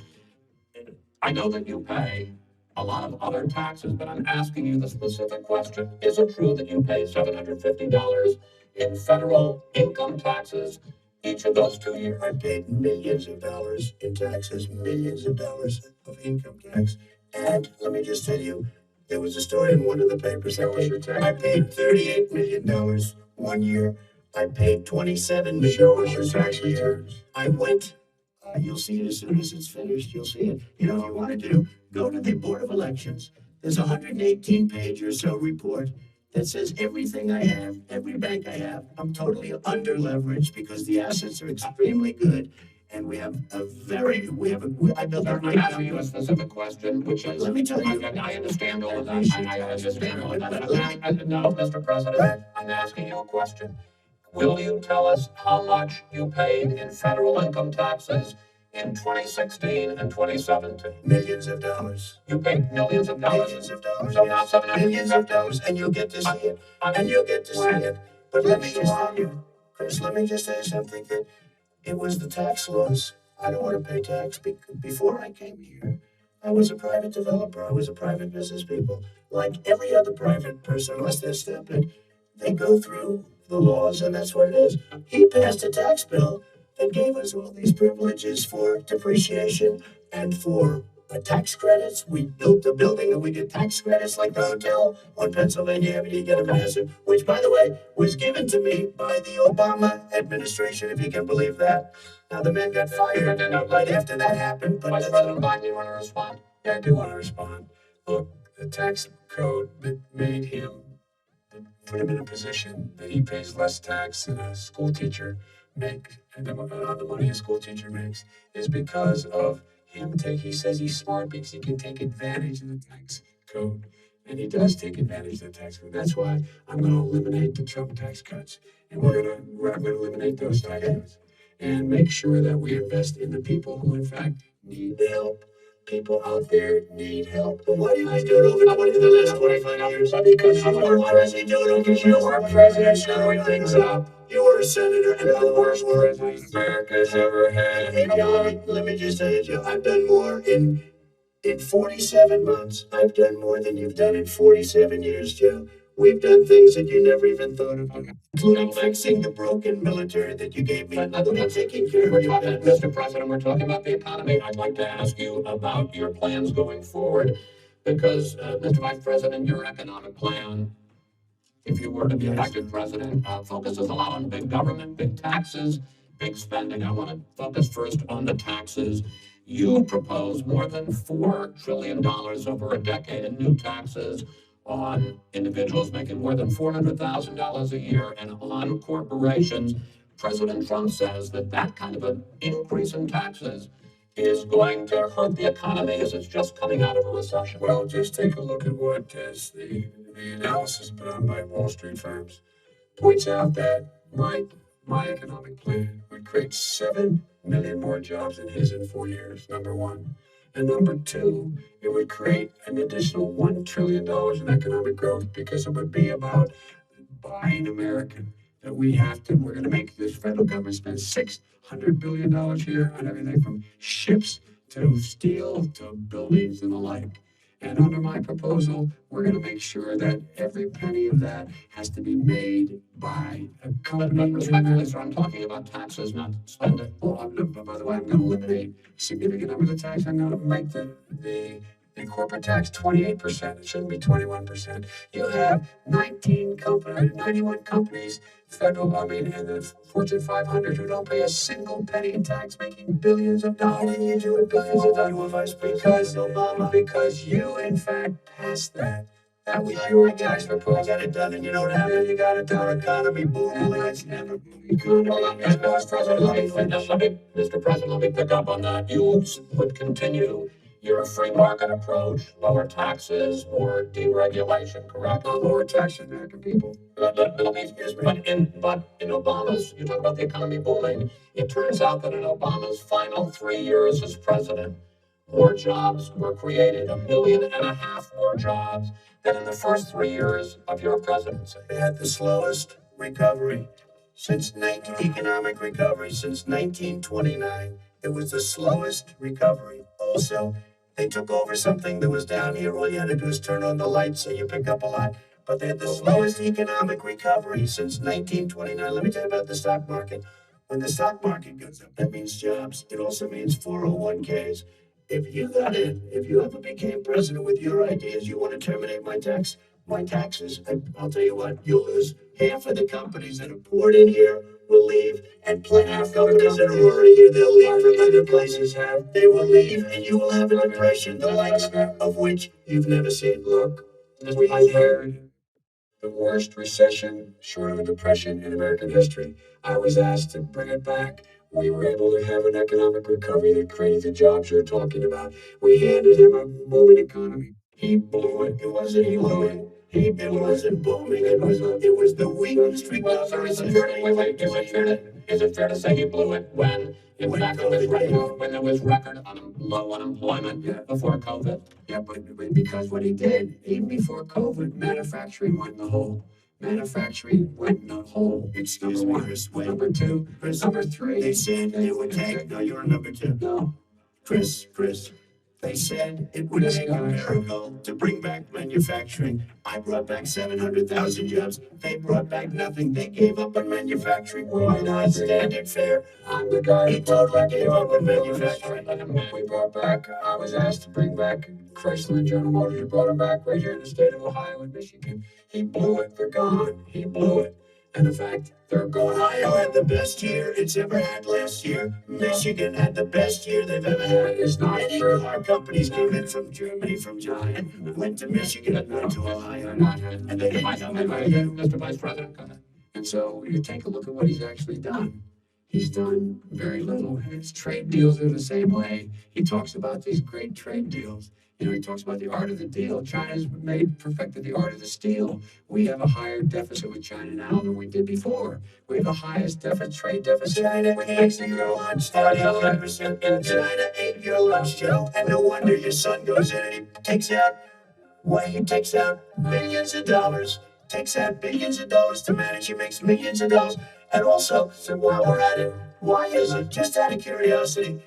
I know that you pay a lot of other taxes, but I'm asking you the specific question. Is it true that you pay $750 in federal income taxes each of those 2 years? I paid millions of dollars in taxes, millions of dollars of income tax. And let me just tell you, there was a story in one of the papers. I paid $38 million 1 year. I paid $27 million tax returns. I went. You'll see it as soon as it's finished. You'll see it. You know, if you want to go to the Board of Elections. There's a 118-page or so report that says everything I have, every bank I have, I'm totally under leveraged because the assets are extremely good. And we have I built I'm asking you a specific question, which is, let me tell you. I understand all of that. I understand all of that. No, Mr. President, I'm asking you a question. Will you tell us how much you paid in federal income taxes in 2016 and 2017? Millions of dollars. You paid millions of dollars? Millions of dollars. So not $750. Millions of dollars, and you'll get to see it. And you'll get to see it. But let me just tell you, Chris, let me just say something. That it was the tax laws. I don't want to pay tax before I came here. I was a private developer. I was a private business people. Like every other private person, unless they're stupid, they go through the laws, and that's what it is. He passed a tax bill that gave us all these privileges for depreciation and for tax credits. We built a building and we get tax credits like the hotel on Pennsylvania Avenue. You get a massive, which, by the way, was given to me by the Obama administration, if you can believe that. Now, the man got fired right after that happened. But Vice President Biden, you want to respond? Yeah, I do want to respond. Look, the tax code that made him, that put him in a position that he pays less tax than a school teacher makes, and the money a school teacher makes, is because of him. He says he's smart because he can take advantage of the tax code. And he does take advantage of the tax code. That's why I'm going to eliminate the Trump tax cuts. And I'm going to eliminate those tax cuts and make sure that we invest in the people who, in fact, need help. People out there need help. Why didn't you do it over the last 25 years? Because you were president. Because you were president screwing things up. You were a senator and the worst president America's ever had. Hey, John, let me just say it, Joe. I've done more in 47 months. I've done more than you've done in 47 years, Joe. We've done things that you never even thought of, including fixing the broken military that you gave me, including taking care of your pets. Mr. President, we're talking about the economy. I'd like to ask you about your plans going forward, because, Mr. Vice President, your economic plan, if you were to be elected president, focuses a lot on big government, big taxes, big spending. I want to focus first on the taxes. You propose more than $4 trillion over a decade in new taxes on individuals making more than $400,000 a year and on corporations. President Trump says that kind of an increase in taxes is going to hurt the economy as it's just coming out of a recession. Well, just take a look at what the analysis put on by Wall Street firms points out that my economic plan would create 7 million more jobs than his in 4 years, number one. And number two, it would create an additional $1 trillion in economic growth, because it would be about buying American. That we're going to make this federal government spend $600 billion a year on everything from ships to steel to buildings and the like. And under my proposal, we're going to make sure that every penny of that has to be made by a company. Respectfully, sir, I'm talking about taxes, not spending. Well, by the way, I'm going to eliminate significant numbers of tax. I'm going to make the corporate tax 28%. It shouldn't be 21%. You have 91 companies, and the Fortune 500 who don't pay a single penny in tax, making billions of dollars. And you do it billions of dollars, because Obama, because you in fact passed that. That was your tax proposal. I got it done, and you know what happened? You got it done. Our economy booming like it's never boomed. Mr. President, let me pick up on that. You would continue your free market approach, lower taxes, more deregulation, correct? Lower taxes, American people. But in Obama's, you talk about the economy booming. It turns out that in Obama's final 3 years as president, more jobs were created, 1.5 million more jobs than in the first 3 years of your presidency. We had the slowest recovery economic recovery since 1929. It was the slowest recovery. Also, they took over something that was down here. All you had to do is turn on the lights so you pick up a lot. But they had the slowest economic recovery since 1929. Let me tell you about the stock market. When the stock market goes up, that means jobs. It also means 401ks. If you ever became president with your ideas, you want to terminate my taxes, I'll tell you what, you'll lose half of the companies that have poured in here will leave, and plenty of companies that are already here, they'll leave from other places. They will leave, and you will have a depression, the likes of which you've never seen. Look, we had the worst recession, short of a depression, in American history. I was asked to bring it back. We were able to have an economic recovery that created the jobs you're talking about. We handed him a booming economy. He blew it. It wasn't he blew it. It wasn't booming. It was the weakest recovery. Is it fair to say he blew it when there was record low unemployment before COVID? Yeah, but because what he did, even before COVID, manufacturing went in the hole. Manufacturing went in a hole. Excuse Number me, one. Chris, wait. Number two. Chris, Number three. They said it would take. No, you're number two. No. Chris, they said it would take a miracle to bring back manufacturing. I brought back 700,000 jobs. They brought back nothing. They gave up on manufacturing. Why not stand it fair? I'm the guy He totally gave up on manufacturing. We brought back, I was asked to bring back Chrysler and General Motors. We brought them back right here in the state of Ohio and Michigan. He blew it. They're gone. He blew it. And in fact, they're gone. Ohio had the best year it's ever had last year. Michigan had the best year they've ever had. It's not Many true. car companies came in from Germany, from China, went to Michigan, went to Ohio, They're not. and they didn't come in right. Mr. Vice President. And so you take a look at what he's actually done. He's done very little. His trade deals are the same way. He talks about these great trade deals. You know, he talks about the art of the deal. China's perfected the art of the steal. We have a higher deficit with China now than we did before. We have the highest trade deficit. China with ate Mexico. your lunch, 35% in China ate your lunch, Joe. And no wonder your son goes in and he takes out billions of dollars. Takes out billions of dollars to manage. He makes millions of dollars. And also, so while we're at it, why is it, just out of curiosity,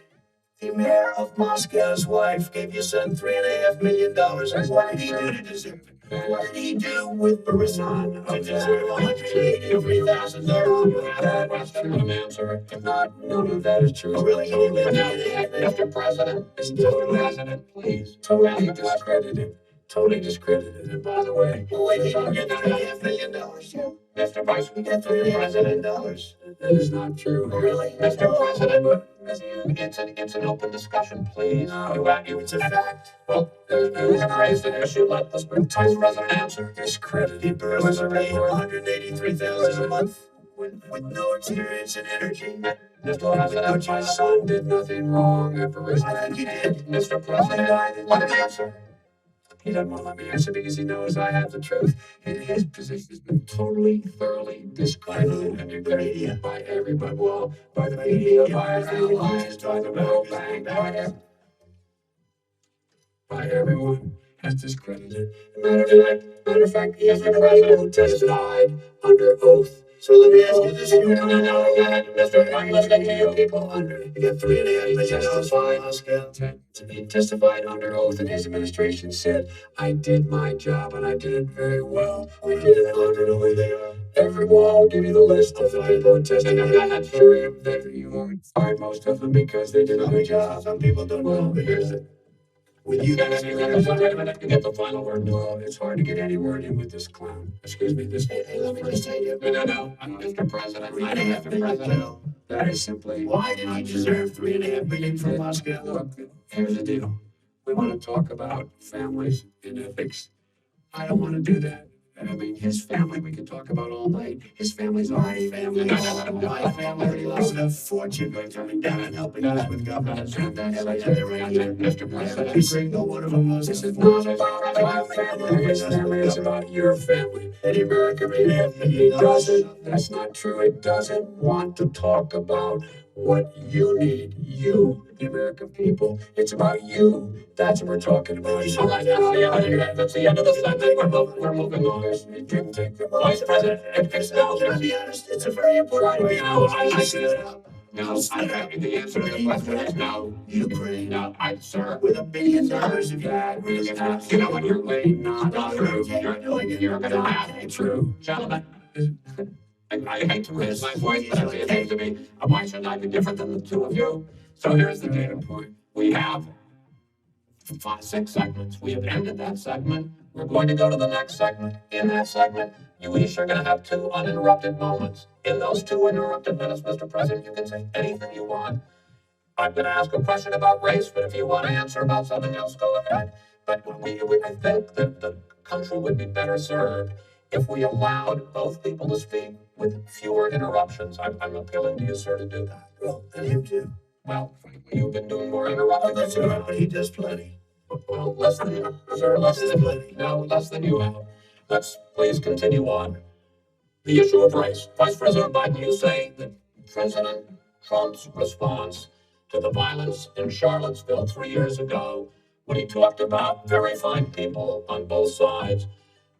the mayor of Moscow's wife gave your son $3.5 million. And what did he do to deserve it? What did he do with Burisma to deserve $183,000? You have that question and answer. If not, none of that is true. Oh, really? He didn't live Mr. President, Mr. President, please, totally discredited. Totally discredited. And by the way, Wait, he didn't get $3.5 million, Joe. Mr. Vice He got $3.5 million. That is not true. Really? Mr. President, it's an open discussion, please. It's a fact. Well, there's raised an issue. Let the Vice President answer. Discredited. Burisma paid $183,000 a month with no experience in energy. Mr. President, my son did nothing wrong. I think he did. Mr. President, let him answer. He doesn't want to let me answer because he knows I have the truth. His position has been totally, thoroughly discredited and degraded by everybody. Well, by the media, by our allies, by the World Bank, by everyone has discredited. Matter of fact, he is the president who testified under oath. So let me ask you this. Mr. I'm listening to you people under. You got $3.5 million from Moscow. He testified under oath, and his administration said, I did my job and I did it very well. I did it honorably. They are. Everyone, I'll give you the list of the people who testified. I'm sure that you fired most of them because they did a good job. Some people don't know, but here's it. With you, that's You get the final word. No, it's hard to get any word in with this clown. Excuse me, this. Hey, let me just tell you. No, Mr. President. I don't have to president. That is simply. Why did he deserve $3.5 million from Moscow? Look, here's the deal. We want to talk about families and ethics. I don't want to do that. I mean, his family we could talk about all night. His family's our family. My family lost a fortune by coming down and helping us with government. Mr. President, Every single one of them was. this is not about my family. His family is about your family. And America, he doesn't, that's not true. It doesn't want to talk about what you need. You, the American people. It's about you. That's what we're talking about. All right, that's the end of the segment. We're moving on. Vice President, To be honest, it's a very important question. I see it. No, I have the answer to the question is no. Ukraine, No, sir. with $1 billion if you That is not, you know what, you're way not true. You're gonna have it true. Gentlemen, I hate to raise my voice, but it seems to me, why should I be different than the two of you? So here's the data point. We have 6 segments. We have ended that segment. We're going to go to the next segment. In that segment, you each are going to have 2 uninterrupted moments. In those 2 uninterrupted minutes, Mr. President, you can say anything you want. I'm going to ask a question about race, but if you want to answer about something else, go ahead. But I think that the country would be better served if we allowed both people to speak with fewer interruptions. I'm appealing to you, sir, to do that. Well, and him too. Well, frankly, you've been doing more interrupting than That's you all right, have. but he does plenty. Well, less than you, sir, less than you have. Let's please continue on. The issue of race. Vice President Biden, you say that President Trump's response to the violence in Charlottesville 3 years ago, when he talked about very fine people on both sides,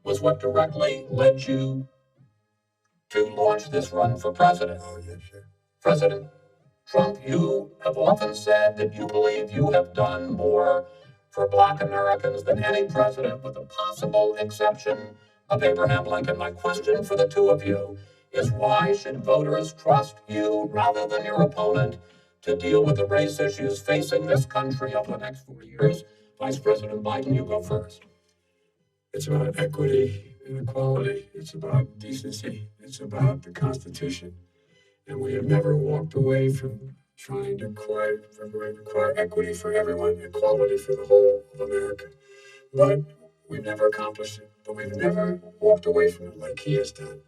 was what directly led you to launch this run for president. Oh, yeah, sure. President Trump, you have often said that you believe you have done more for Black Americans than any president, with the possible exception of Abraham Lincoln. My question for the two of you is, why should voters trust you rather than your opponent to deal with the race issues facing this country over the next 4 years? Vice President Biden, you go first. It's about equity and equality. It's about decency. It's about the Constitution. And we have never walked away from trying to require equity for everyone, equality for the whole of America. But we've never accomplished it. But we've never walked away from it like he has done.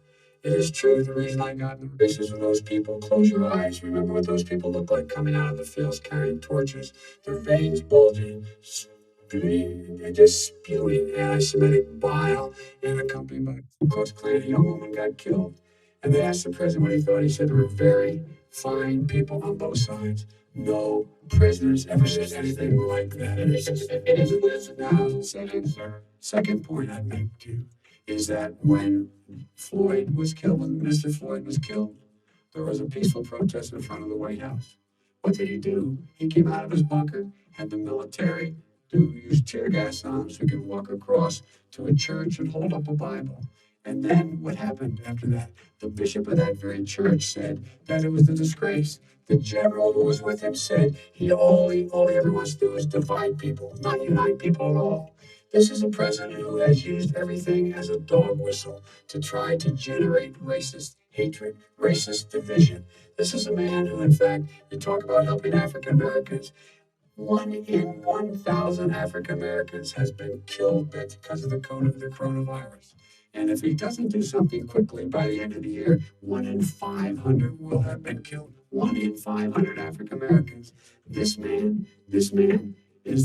It is true. The reason I got in the races with those people, close your eyes. Remember what those people look like coming out of the fields carrying torches, their veins bulging, just spewing anti-Semitic bile, and accompanied by the Ku Klux Klan. A young woman got killed. And they asked the president what he thought. He said there were very fine people on both sides. No prisoners ever said anything like that. It is now. Second point I'd make to you is that when Floyd was killed, when Mr. Floyd was killed, there was a peaceful protest in front of the White House. What did he do? He came out of his bunker, had the military use tear gas on him so he could walk across to a church and hold up a Bible. And then what happened after that? The bishop of that very church said that it was a disgrace. The general who was with him said all he ever wants to do is divide people, not unite people at all. This is a president who has used everything as a dog whistle to try to generate racist hatred, racist division. This is a man who, in fact, you talk about helping African Americans. 1 in 1,000 African Americans has been killed because of the coronavirus. And if he doesn't do something quickly by the end of the year, 1 in 500 will have been killed. 1 in 500 African Americans. This man is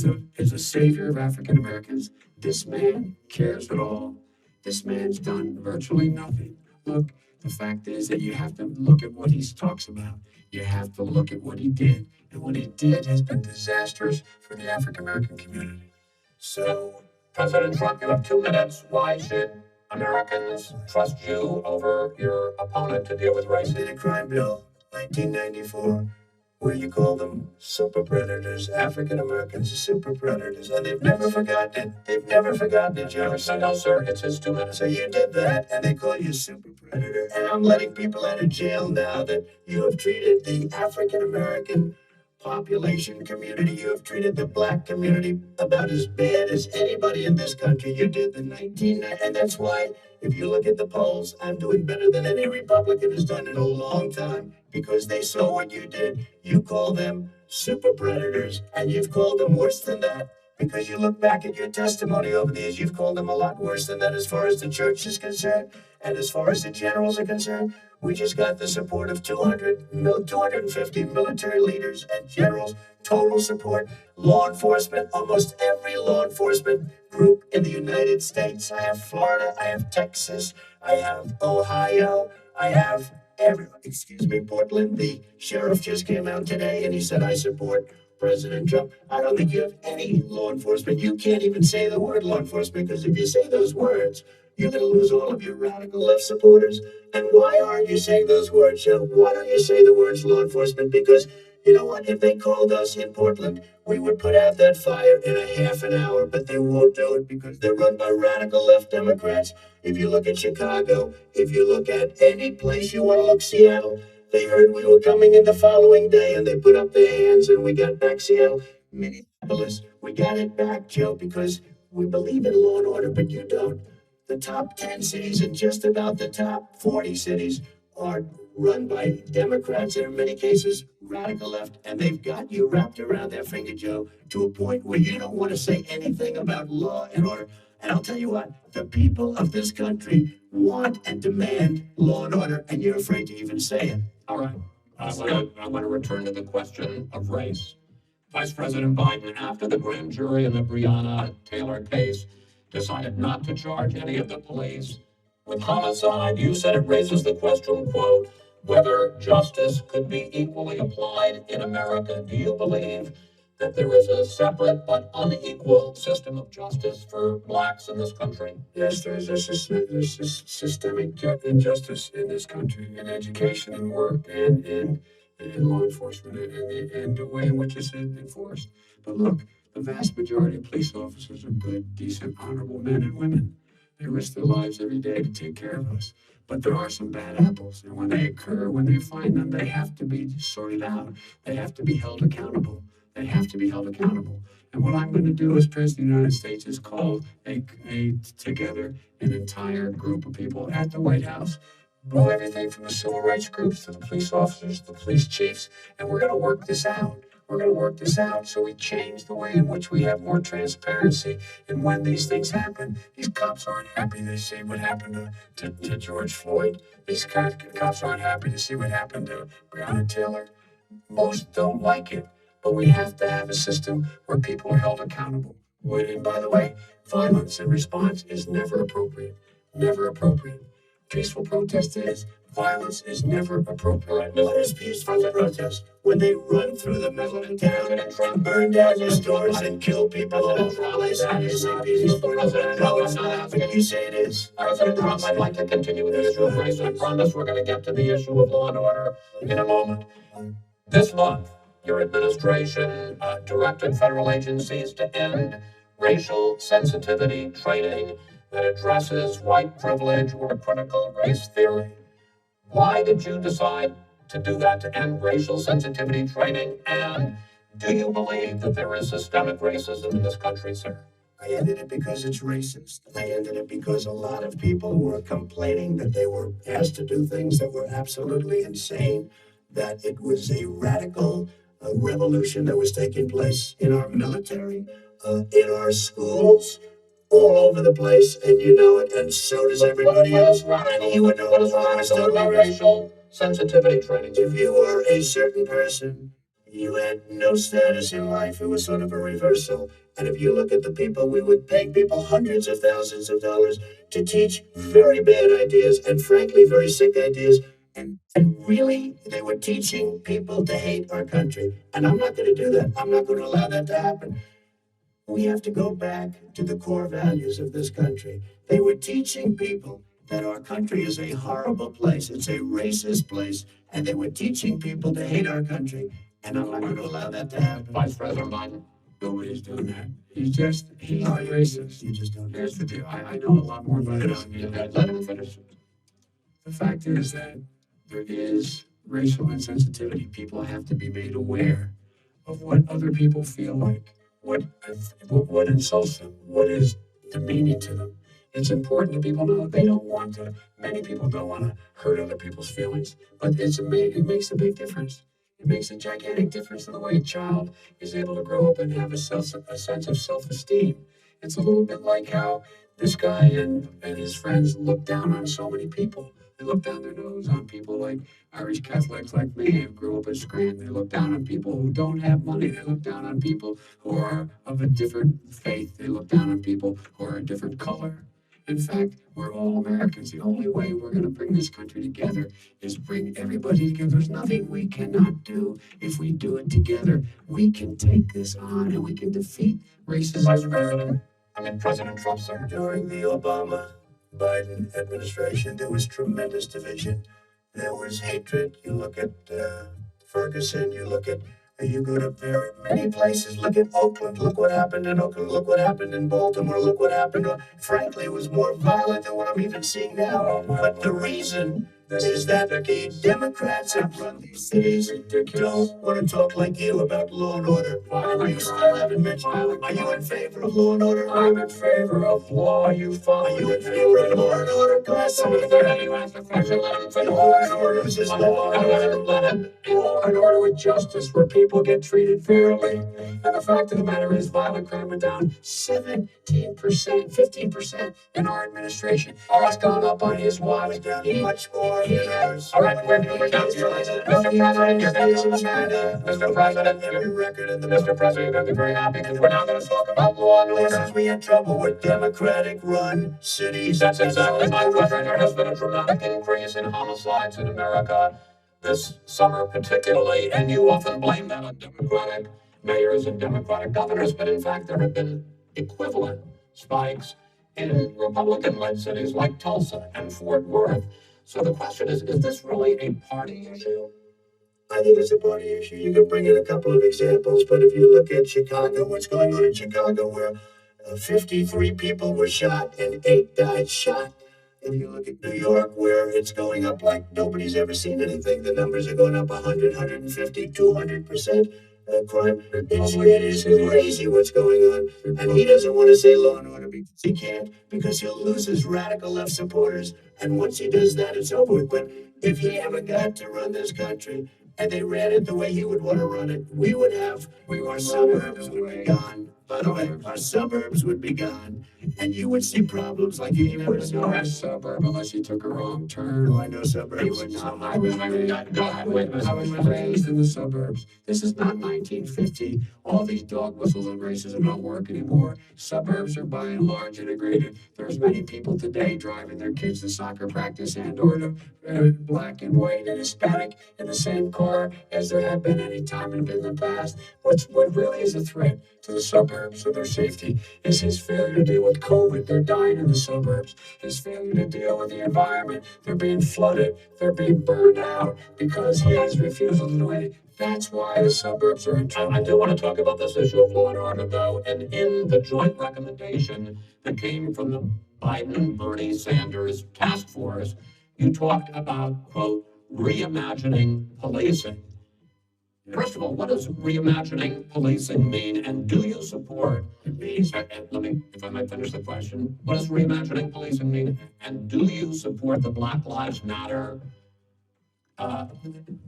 the savior of African Americans. This man cares at all. This man's done virtually nothing. Look, the fact is that you have to look at what he talks about. You have to look at what he did. And what he did has been disastrous for the African American community. So, President Trump, you have 2 minutes. Why should Americans trust you over your opponent to deal with race? Did a crime bill, 1994, where you call them super predators. African Americans are super predators, and they've never forgotten it. They've never forgotten it, Joe. No, sir, it's his 2 minutes. So you did that, and they call you super predator. And I'm letting people out of jail now that you have treated the African American population community, you have treated the Black community about as bad as anybody in this country. You did the 1990s, and that's why, if you look at the polls, I'm doing better than any Republican has done in a long time, because they saw what you did. You call them super predators, and you've called them worse than that, because you look back at your testimony over the years, you've called them a lot worse than that as far as the church is concerned, and as far as the generals are concerned. We just got the support of 250 military leaders and generals, total support, law enforcement, almost every law enforcement group in the United States. I have Florida, I have Texas, I have Ohio, I have Portland. The sheriff just came out today and he said, I support President Trump. I don't think you have any law enforcement. You can't even say the word law enforcement, because if you say those words, you're going to lose all of your radical left supporters. And why aren't you saying those words, Joe? Why don't you say the words law enforcement? Because you know what? If they called us in Portland, we would put out that fire in a half an hour, but they won't do it because they're run by radical left Democrats. If you look at Chicago, if you look at any place you want to look, Seattle, they heard we were coming in the following day and they put up their hands and we got back Seattle. Minneapolis, we got it back, Joe, because we believe in law and order, but you don't. The top 10 cities and just about the top 40 cities are run by Democrats, and in many cases, radical left, and they've got you wrapped around their finger, Joe, to a point where you don't want to say anything about law and order. And I'll tell you what, the people of this country want and demand law and order, and you're afraid to even say it. All right. I want to return to the question of race. Vice President Biden, after the grand jury in the Breonna Taylor case decided not to charge any of the police with homicide, you said it raises the question, quote, whether justice could be equally applied in America. Do you believe that there is a separate but unequal system of justice for blacks in this country? Yes, there's systemic injustice in this country, in education and work and in law enforcement and the way in which it's enforced. But look, the vast majority of police officers are good, decent, honorable men and women. They risk their lives every day to take care of us. But there are some bad apples, and when they occur, when they find them, they have to be sorted out. They have to be held accountable. They have to be held accountable. And what I'm going to do as President of the United States is call together an entire group of people at the White House, everything from the civil rights groups to the police officers, the police chiefs, and we're going to work this out. We're going to work this out so we change the way in which we have more transparency. And when these things happen, these cops aren't happy. They see what happened to George Floyd. These cops aren't happy to see what happened to Breonna Taylor. Most don't like it, but we have to have a system where people are held accountable. And by the way, violence in response is never appropriate. Never appropriate. Peaceful protest is. Violence is never appropriate. What is peaceful protest? When they run through the middle of the town and burn down your stores and kill people all over the place. And you say peaceful protest? No, it's not. But you say it is. President Trump, I'd like to continue with the issue of race. I promise we're going to get to the issue of law and order in a moment. This month, your administration directed federal agencies to end racial sensitivity training that addresses white privilege or critical race theory. Why did you decide to do that, to end racial sensitivity training? And do you believe that there is systemic racism in this country, sir? I ended it because it's racist. I ended it because a lot of people were complaining that they were asked to do things that were absolutely insane, that it was a radical revolution that was taking place in our military, in our schools, all over the place, and you know it, and so does everybody else. And you would know what is radical about racial sensitivity training? If you were a certain person, you had no status in life. It was sort of a reversal. And if you look at the people, we would pay people hundreds of thousands of dollars to teach very bad ideas and frankly very sick ideas. And really, they were teaching people to hate our country. And I'm not going to do that. I'm not going to allow that to happen. We have to go back to the core values of this country. They were teaching people that our country is a horrible place. It's a racist place. And they were teaching people to hate our country. And I'm not going to allow that to happen. Vice President Biden? Nobody's doing that. He's racist. You just don't. Here's the deal. I know a lot more about it. Let him finish. The fact is that there is racial insensitivity. People have to be made aware of what other people feel like, what insults them, what is demeaning to them. It's important that people know they don't want to. Many people don't want to hurt other people's feelings, but it makes a big difference. It makes a gigantic difference in the way a child is able to grow up and have a sense of self-esteem. It's a little bit like how this guy and his friends look down on so many people. They look down their nose on people like Irish Catholics like me who grew up in Scranton. They look down on people who don't have money. They look down on people who are of a different faith. They look down on people who are a different color. In fact, we're all Americans. The only way we're going to bring this country together is bring everybody together. There's nothing we cannot do. If we do it together, we can take this on and we can defeat racism. President Trump, sir. During the Obama-Biden administration, there was tremendous division. There was hatred. You look at Ferguson, you go to very many places. Look at Oakland. Look what happened in Oakland. Look what happened in Baltimore. Look what happened. Frankly, it was more violent than what I'm even seeing now. But the reason is that the Democrats have run these cities don't want to talk like you about law and order. You still haven't mentioned. Are you in favor of law and order? I'm in favor of law. Are you in favor of law and order? Go ahead, somebody there. You ask the question, let him finish. Law and order is just law and order. Law and order with justice where people get treated fairly. And the fact of the matter is violent crime went down 17%, 15% in our administration. It's gone up on his watch. Much more. All right, we're down to Mr. President, you're going to Mr. President, Mr. President, you're going to be very happy because we're now going to talk about law and order. We had trouble with Democratic-run cities. That's exactly my question. There has been a dramatic increase in homicides in America this summer particularly, and you often blame that on Democratic mayors and Democratic governors, but in fact, there have been equivalent spikes in Republican-led cities like Tulsa and Fort Worth. So the question is this really a party issue? I think it's a party issue. You can bring in a couple of examples, but if you look at Chicago, what's going on in Chicago, where 53 people were shot and 8 died shot. If you look at New York, where it's going up like nobody's ever seen anything, the numbers are going up 100, 150, 200%. Crime. It is crazy what's going on. And he doesn't want to say law and order because he can't, because he'll lose his radical left supporters. And once he does that, it's over with. But if he ever got to run this country and they ran it the way he would want to run it, our suburbs would be gone. By the way, our suburbs would be gone. And you would see problems like you never saw. A suburb unless you took a wrong turn. Oh, I know suburbs. I was raised in the suburbs. This is not 1950. All these dog whistles and racism don't work anymore. Suburbs are by and large integrated. There's many people today driving their kids to soccer practice and or to black and white and Hispanic in the same car as there have been any time in the past. What really is a threat to the suburbs or their safety is his failure to deal with COVID. They're dying in the suburbs. His failure to deal with the environment. They're being flooded. They're being burned out because he has refusal to do anything. That's why the suburbs are in trouble. I do want to talk about this issue of law and order, though, and in the joint recommendation that came from the Biden-Bernie Sanders task force, you talked about, quote, reimagining policing. First of all, what does reimagining policing mean, and do you support? Let me, if I might finish the question. What does reimagining policing mean, and do you support the Black Lives Matter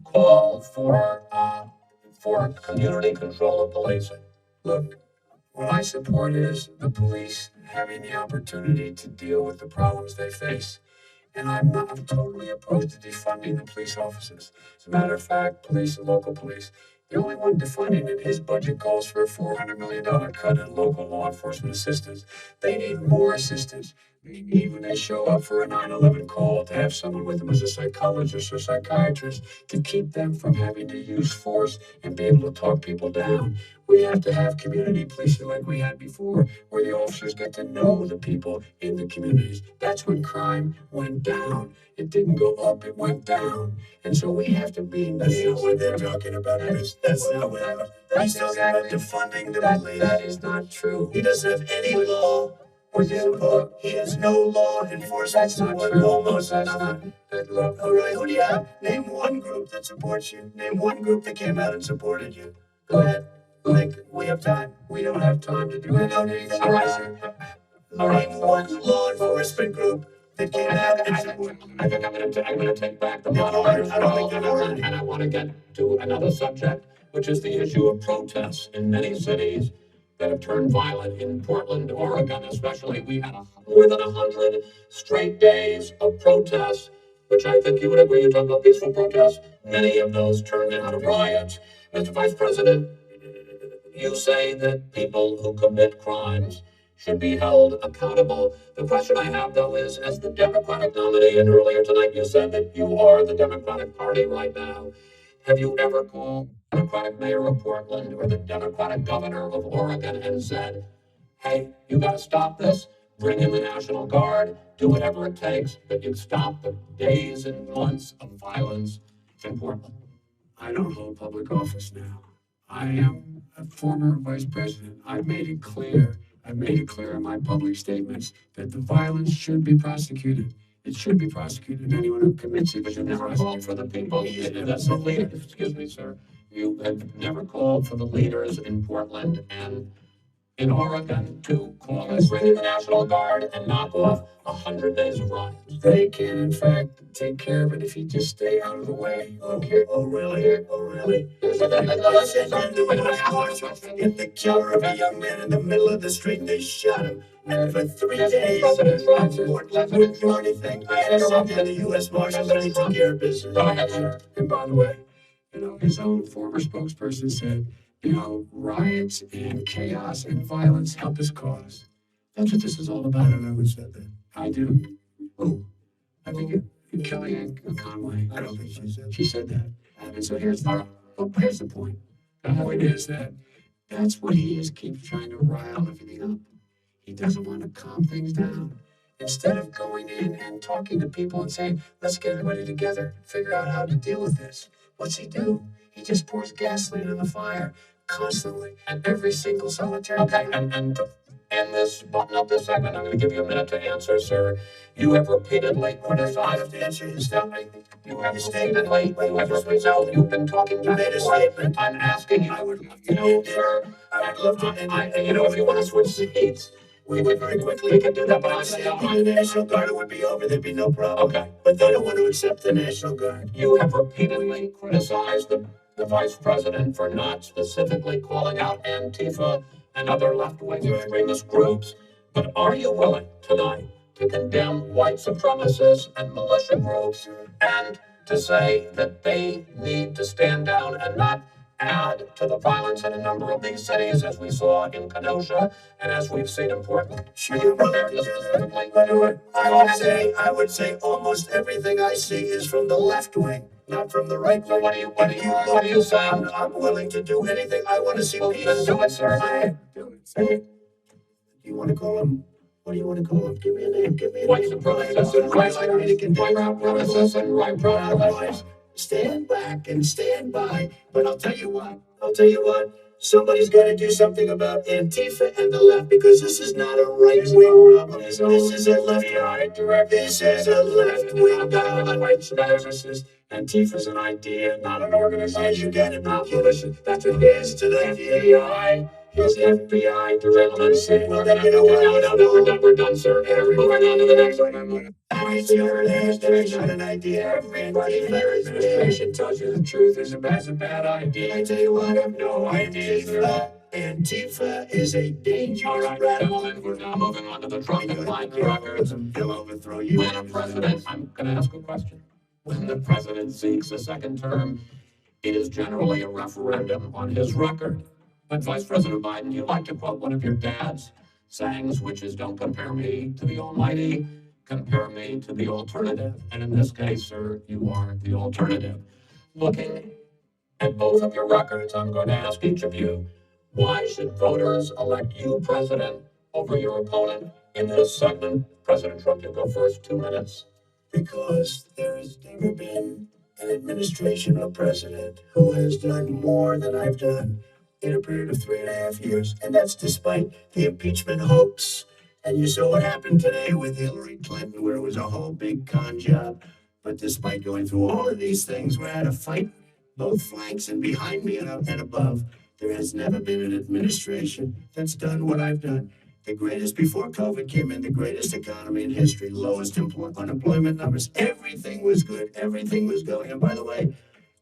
call for community control of policing? Look, what I support is the police having the opportunity to deal with the problems they face. And I'm totally opposed to defunding the police officers. As a matter of fact, police and local police, the only one defunding it, his budget calls for a $400 million cut in local law enforcement assistance. They need more assistance. They need, when they show up for a 9/11 call, to have someone with them as a psychologist or psychiatrist to keep them from having to use force and be able to talk people down. We have to have community policing like we had before, where the officers get to know the people in the communities. That's when crime went down. It didn't go up, it went down. And so we have to be engaged. That's not what they're talking about. That's not what he's talking about, defunding the police. That is not true. He doesn't have any law or support. He has no law enforcement support. Almost nothing. All right, who do you have? Name one group that supports you. Name one group that came out and supported you. Go ahead. Like, we have time. We don't have time to do anything. All right, name one law enforcement group that came out and supported you. I think I'm going to take back the moderators role, and I want to get to another subject, which is the issue of protests in many cities that have turned violent. In Portland, Oregon, especially. We had more than 100 straight days of protests, which I think you would agree. You talk about peaceful protests. Many of those turned into riots. Mr. Vice President, you say that people who commit crimes should be held accountable. The question I have, though, is, as the Democratic nominee, and earlier tonight you said that you are the Democratic Party right now, have you ever called the Democratic mayor of Portland or the Democratic governor of Oregon and said, hey, you got to stop this, bring in the National Guard, do whatever it takes, but you stop the days and months of violence in Portland? I don't hold public office now. I am a former vice president. I've made it clear in my public statements that the violence should be prosecuted. It should be prosecuted. Anyone who commits it, but you never called for the people. That's the leaders. Excuse me, sir. You have never called for the leaders in Portland and in Oregon to call us, bring in the National Guard and knock off 100 days of riots. They can, in fact, take care of it if you just stay out of the way. Oh, really? Oh, really? Get the killer of a young man in the middle of the street and they shot him. And for 3 days, Portland wouldn't do anything. I sent in the U.S. Marshals and they took care of business. And by the way, his own former spokesperson said, riots and chaos and violence help us cause. That's what this is all about. I don't know who said that. I do. Who? I think Kellyanne Conway. I don't think she said that. She said that. And so here's the point. The point is that That's what he is, keeps trying to rile everything up. He doesn't want to calm things down. Instead of going in and talking to people and saying, let's get everybody together, figure out how to deal with this, what's he do? He just pours gasoline on the fire constantly at every single solitary. Okay, and to end this, button up this segment, I'm going to give you a minute to answer, sir. You have repeatedly criticized to answer his statement. You have repeatedly, you've been talking back and forth. I'm asking you, I would love you to know, end it. sir, I would love to end it. you know, if you want to switch seats, we would very quickly, we could do that, but I'm saying the National Guard would be over, there'd be no problem. Okay. But they don't want to accept the National Guard. You have repeatedly criticized the vice president for not specifically calling out Antifa and other left-wing extremist groups. But are you willing tonight to condemn white supremacists and militia groups and to say that they need to stand down and not add to the violence in a number of these cities, as we saw in Kenosha and as we've seen in Portland? Sure, Are you prepared to specifically do it? I would say almost everything I see is from the left wing, not from the right So wing. what do you say? I'm willing to do anything. I want to see Well, peace. then do it, sir. Do it. Say it. You want to call him? What do you want to call him? Give me a name. Give me a White name. supremacists and white supremacists and white supremacists. Stand back and stand by. But I'll tell you what. Somebody's got to do something about Antifa and the left, because this is not a right-wing problem. This is a left-wing problem. This is a left-wing problem. White supremacists. Antifa's an idea, not an organization. You got it, not you militia. That's what it is to the FBI. His FBI directly said, Well, then you know what? no, we're done, sir. Moving on to the next one. It's your administration, an idea. Everybody in their administration tells you the truth is a bad idea. I tell you what, I have no idea, sir. Antifa is a dangerous All right, radical. gentlemen, we're now moving on to the Trump and Biden records. He'll overthrow you. When a president, I'm going to ask a question. When the president seeks a second term, it is generally a referendum on his record. But Vice President Biden, you like to quote one of your dad's sayings, which is, don't compare me to the almighty, compare me to the alternative. And in this case, sir, you are the alternative. Looking at both of your records, I'm going to ask each of you, why should voters elect you president over your opponent in this segment? President Trump, you go first, 2 minutes. Because there has never been an administration or president who has done more than I've done in a period of 3.5 years. And that's despite the impeachment hoax. And you saw what happened today with Hillary Clinton, where it was a whole big con job. But despite going through all of these things, we had to fight both flanks and behind me and above. There has never been an administration that's done what I've done. The greatest before COVID came in, the greatest economy in history, lowest unemployment numbers. Everything was good. Everything was going. And by the way,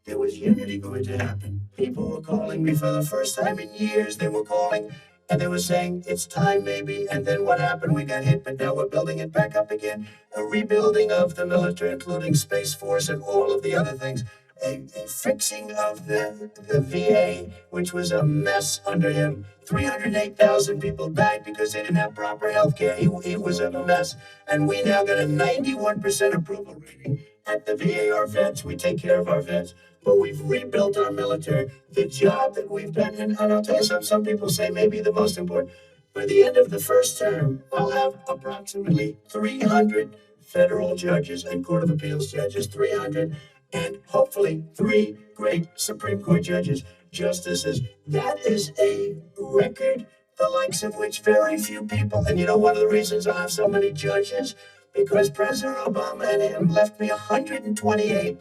there was unity going to happen. People were calling me for the first time in years. They were calling and they were saying, it's time maybe. And then what happened? We got hit, but now we're building it back up again. A rebuilding of the military, including Space Force and all of the other things. A fixing of the VA, which was a mess under him. 308,000 people died because they didn't have proper health care. He was a mess. And we now got a 91% approval rating at the VA. Our vets, we take care of our vets. But we've rebuilt our military. The job that we've done, and I'll tell you something, some people say maybe the most important. By the end of the first term, I'll have approximately 300 federal judges and Court of Appeals judges, 300, and hopefully 3 great Supreme Court judges, justices. That is a record, the likes of which very few people, and you know one of the reasons I have so many judges, because President Obama and him left me 128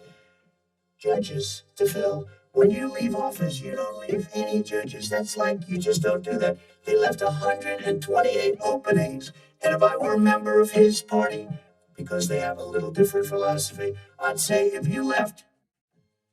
judges to fill. When you leave office, you don't leave any judges. That's like, you just don't do that. They left 128 openings. And if I were a member of his party, because they have a little different philosophy, I'd say if you left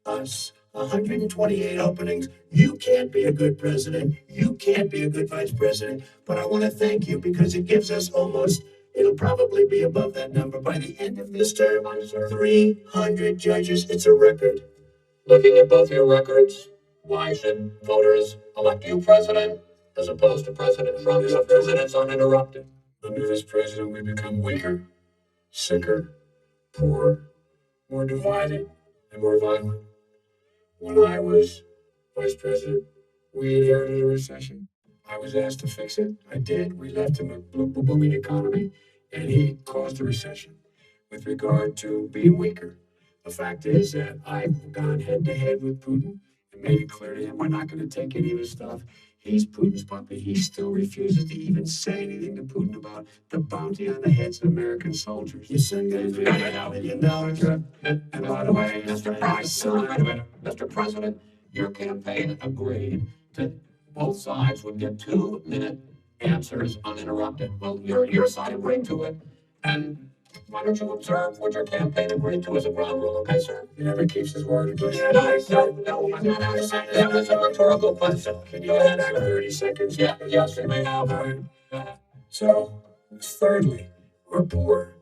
us 128 openings, you can't be a good president. You can't be a good vice president. But I want to thank you because it gives us almost, it'll probably be above that number by the end of this term. 300 judges. It's a record. Looking at both your records, why should voters elect you president as opposed to President Trump? Your 2 minutes uninterrupted. Under this president, we become weaker, sicker, poorer, more divided, and more violent. When I was vice president, We inherited a recession. I was asked to fix it. I did. We left him a booming economy, and he caused a recession. With regard to being weaker, the fact is that I've gone head to head with Putin and made it clear to him we're not going to take any of his stuff. He's Putin's puppet. He still refuses to even say anything to Putin about the bounty on the heads of American soldiers. Your son got $3.5 million. And by the way, Mr. Mr. President, your campaign agreed that both sides would get 2-minute answers uninterrupted. Well, your side agreed to it, and why don't you observe what your campaign agreed to as a ground rule, okay, sir? He never keeps his word. No, I'm not asking. That was a rhetorical question. Can you add 30 seconds? Yeah, yes, you may have. So, thirdly, we're poor.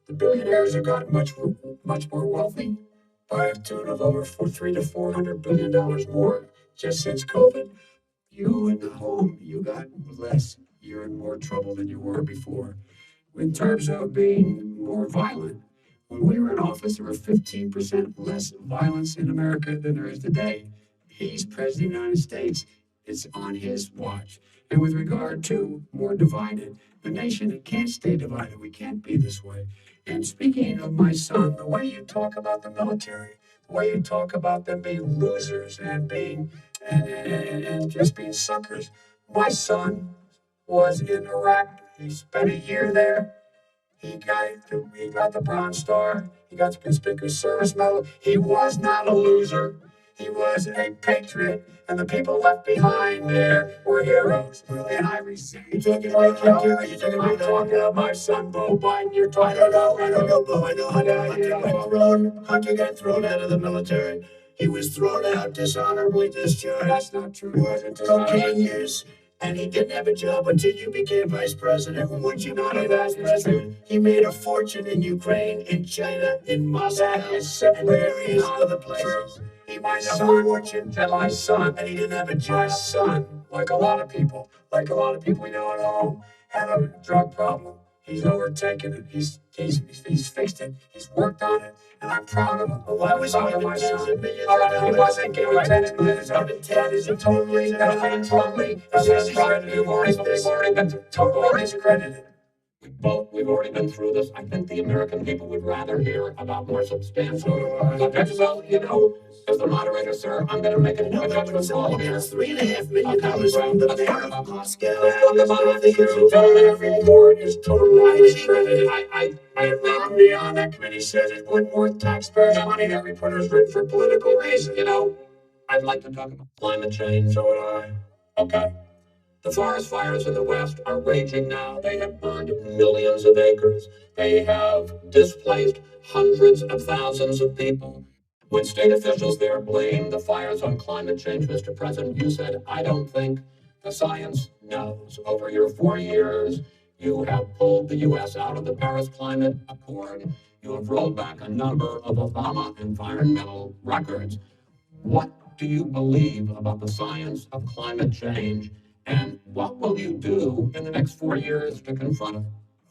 The billionaires have gotten much more wealthy by a tune of over $300 to $400 billion more just since COVID. You in the home, you got less. You're in more trouble than you were before. In terms of being more violent, when we were in office, there were 15% less violence in America than there is today. He's president of the United States. It's on his watch. And with regard to more divided, the nation, it can't stay divided. We can't be this way. And speaking of my son, the way you talk about the military, the way you talk about them being losers and being and just being suckers. My son was in Iraq. He spent a year there. He got the Bronze Star. He got the Conspicuous Service Medal. He was not a loser. He was a patriot, and the people left behind there were heroes. And I received. You're talking about I'm talking about my son, Bo Biden. You're talking I about. don't know, Bo. I know Hunter got thrown out of the military. He was thrown out, dishonorably discharged. That's not true. He wasn't Cocaine use. And he didn't have a job until you became vice president. And once you became vice president, he made a fortune in Ukraine, in China, in Moscow, and various other places. He made a fortune, and my son, and he didn't have a my job. son, like a lot of people we know at home, had a drug problem. He's overtaken it. He's fixed it. He's worked on it, and I'm proud of him. Why was he proud of giving my tens son? of millions All of right, he dollars? wasn't giving 10 millions. That is totally. This is right. We've already been totally discredited. We've already been through this. I think the American people would rather hear about more substantial subjects. Well, as the moderator, sir, I'm going to make a judgment call here. $3.5 million from the mayor of Moscow. The report is totally discredited. I read me on that committee says it wasn't worth taxpayers' money. That report was written for political reasons. I'd like to talk about climate change. So would I. Okay. The forest fires in the West are raging now. They have burned millions of acres. They have displaced hundreds of thousands of people. When state officials there blame the fires on climate change, Mr. President, you said, I don't think the science knows. Over your 4 years, you have pulled the U.S. out of the Paris Climate Accord. You have rolled back a number of Obama environmental records. What do you believe about the science of climate change? And what will you do in the next 4 years to confront it?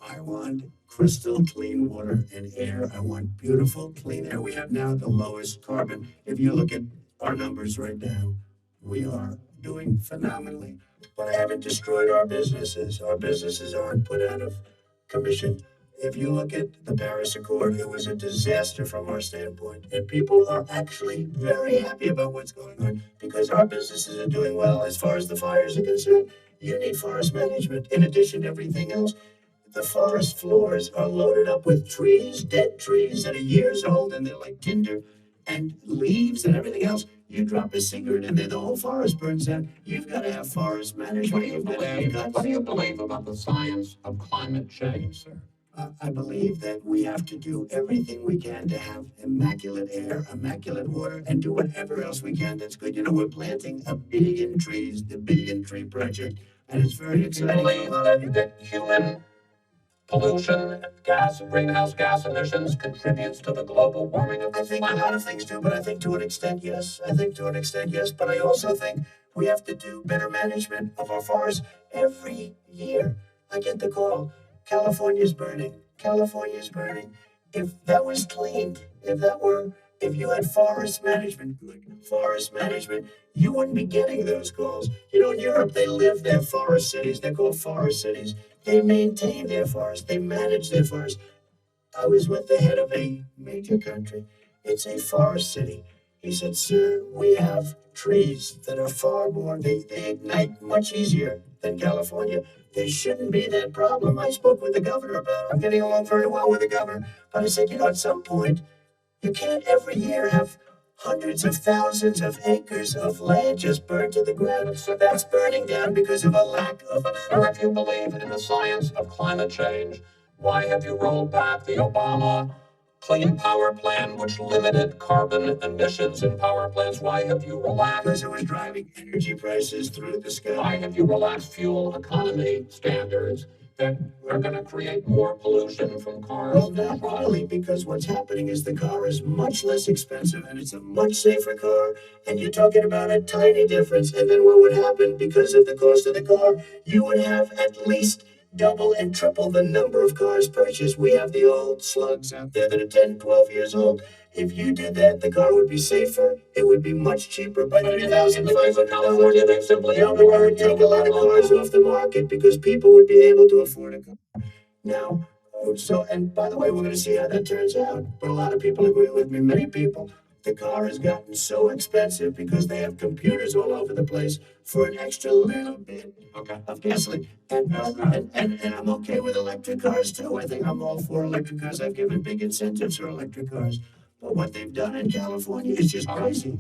I want crystal clean water and air. I want beautiful clean air. We have now the lowest carbon. If you look at our numbers right now, we are doing phenomenally. But I haven't destroyed our businesses. Our businesses aren't put out of commission. If you look at the Paris Accord, it was a disaster from our standpoint. And people are actually very happy about what's going on because our businesses are doing well as far as the fires are concerned. You need forest management. In addition to everything else, the forest floors are loaded up with trees, dead trees that are years old, and they're like tinder, and leaves and everything else. You drop a cigarette and then the whole forest burns down. You've got to have forest management. What do you believe about the science of climate change, sir? I believe that we have to do everything we can to have immaculate air, immaculate water, and do whatever else we can that's good. We're planting 1 billion trees, the Billion Tree Project, and it's very exciting. Do you believe that human pollution, greenhouse gas emissions contributes to the global warming of the I think planet? a lot of things do, but I think to an extent, yes. But I also think we have to do better management of our forests every year. I get the call. California's burning. If that was cleaned, if that were If you had forest management, you wouldn't be getting those calls. You know, in Europe, they have forest cities. They're called forest cities. They maintain their forest. They manage their forest. I was with the head of a major country. It's a forest city. He said, sir, we have trees that are far more, they ignite much easier than California. They shouldn't be that problem. I spoke with the governor about it. I'm getting along very well with the governor. But I said, you know, at some point, you can't every year have hundreds of thousands of acres of land just burned to the ground. So that's burning down because of a lack of an. Or if you believe in the science of climate change, why have you rolled back the Obama Clean Power Plan, which limited carbon emissions in power plants? Why have you relaxed? Because it was driving energy prices through the sky. Why have you relaxed fuel economy standards that are going to create more pollution from cars? Well, not really, because what's happening is the car is much less expensive and it's a much safer car. And you're talking about a tiny difference. And then what would happen because of the cost of the car? You would have at least double and triple the number of cars purchased. We have the old slugs out there that are 10, 12 years old. If you did that, the car would be safer. It would be much cheaper by $3,500. California, they simply It would take a lot of cars off the market because people would be able to afford a car. Now, and by the way, we're going to see how that turns out. But a lot of people agree with me. Many people, the car has gotten so expensive because they have computers all over the place for an extra little bit of gasoline. And I'm okay with electric cars too. I think I'm all for electric cars. I've given big incentives for electric cars. But what they've done in California is just crazy.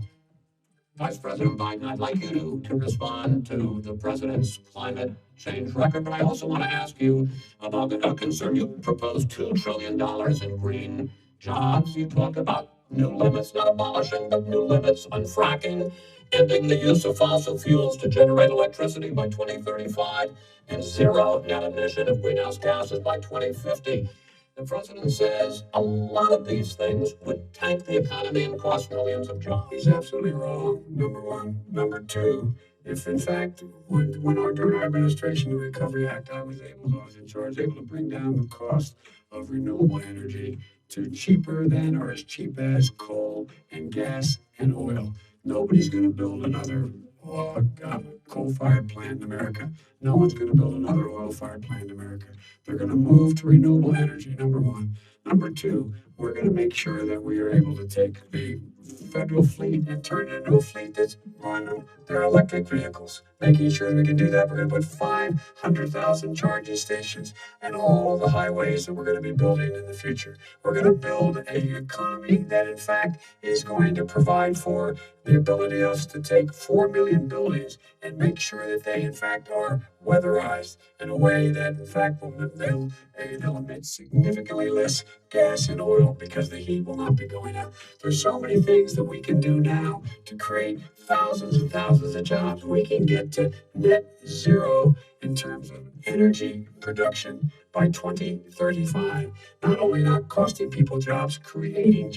Vice President Biden, I'd like you to respond to the president's climate change record, but I also want to ask you about a concern. You proposed $2 trillion in green jobs. You talk about new limits, not abolishing, but new limits on fracking, ending the use of fossil fuels to generate electricity by 2035, and zero net emission of greenhouse gases by 2050. The president says a lot of these things would tank the economy and cost millions of jobs. He's absolutely wrong, number one. Number two, if in fact, during our administration, the Recovery Act, I was in charge, able to bring down the cost of renewable energy to cheaper than or as cheap as coal and gas and oil. Nobody's going to build another coal-fired plant in America. No one's going to build another oil-fired plant in America. They're going to move to renewable energy, number one. Number two, we're going to make sure that we are able to take the federal fleet and turn it into a fleet that's on their electric vehicles. Making sure we can do that, we're going to put 500,000 charging stations and all the highways that we're going to be building in the future. We're going to build an economy that, in fact, is going to provide for the ability of us to take 4 million buildings and make sure that they, in fact, are weatherized in a way that, in fact, they'll emit significantly less gas and oil because the heat will not be going out. There's so many things that we can do now to create thousands and thousands of jobs. We can get to net zero in terms of energy production by 2035. Not only not costing people jobs, creating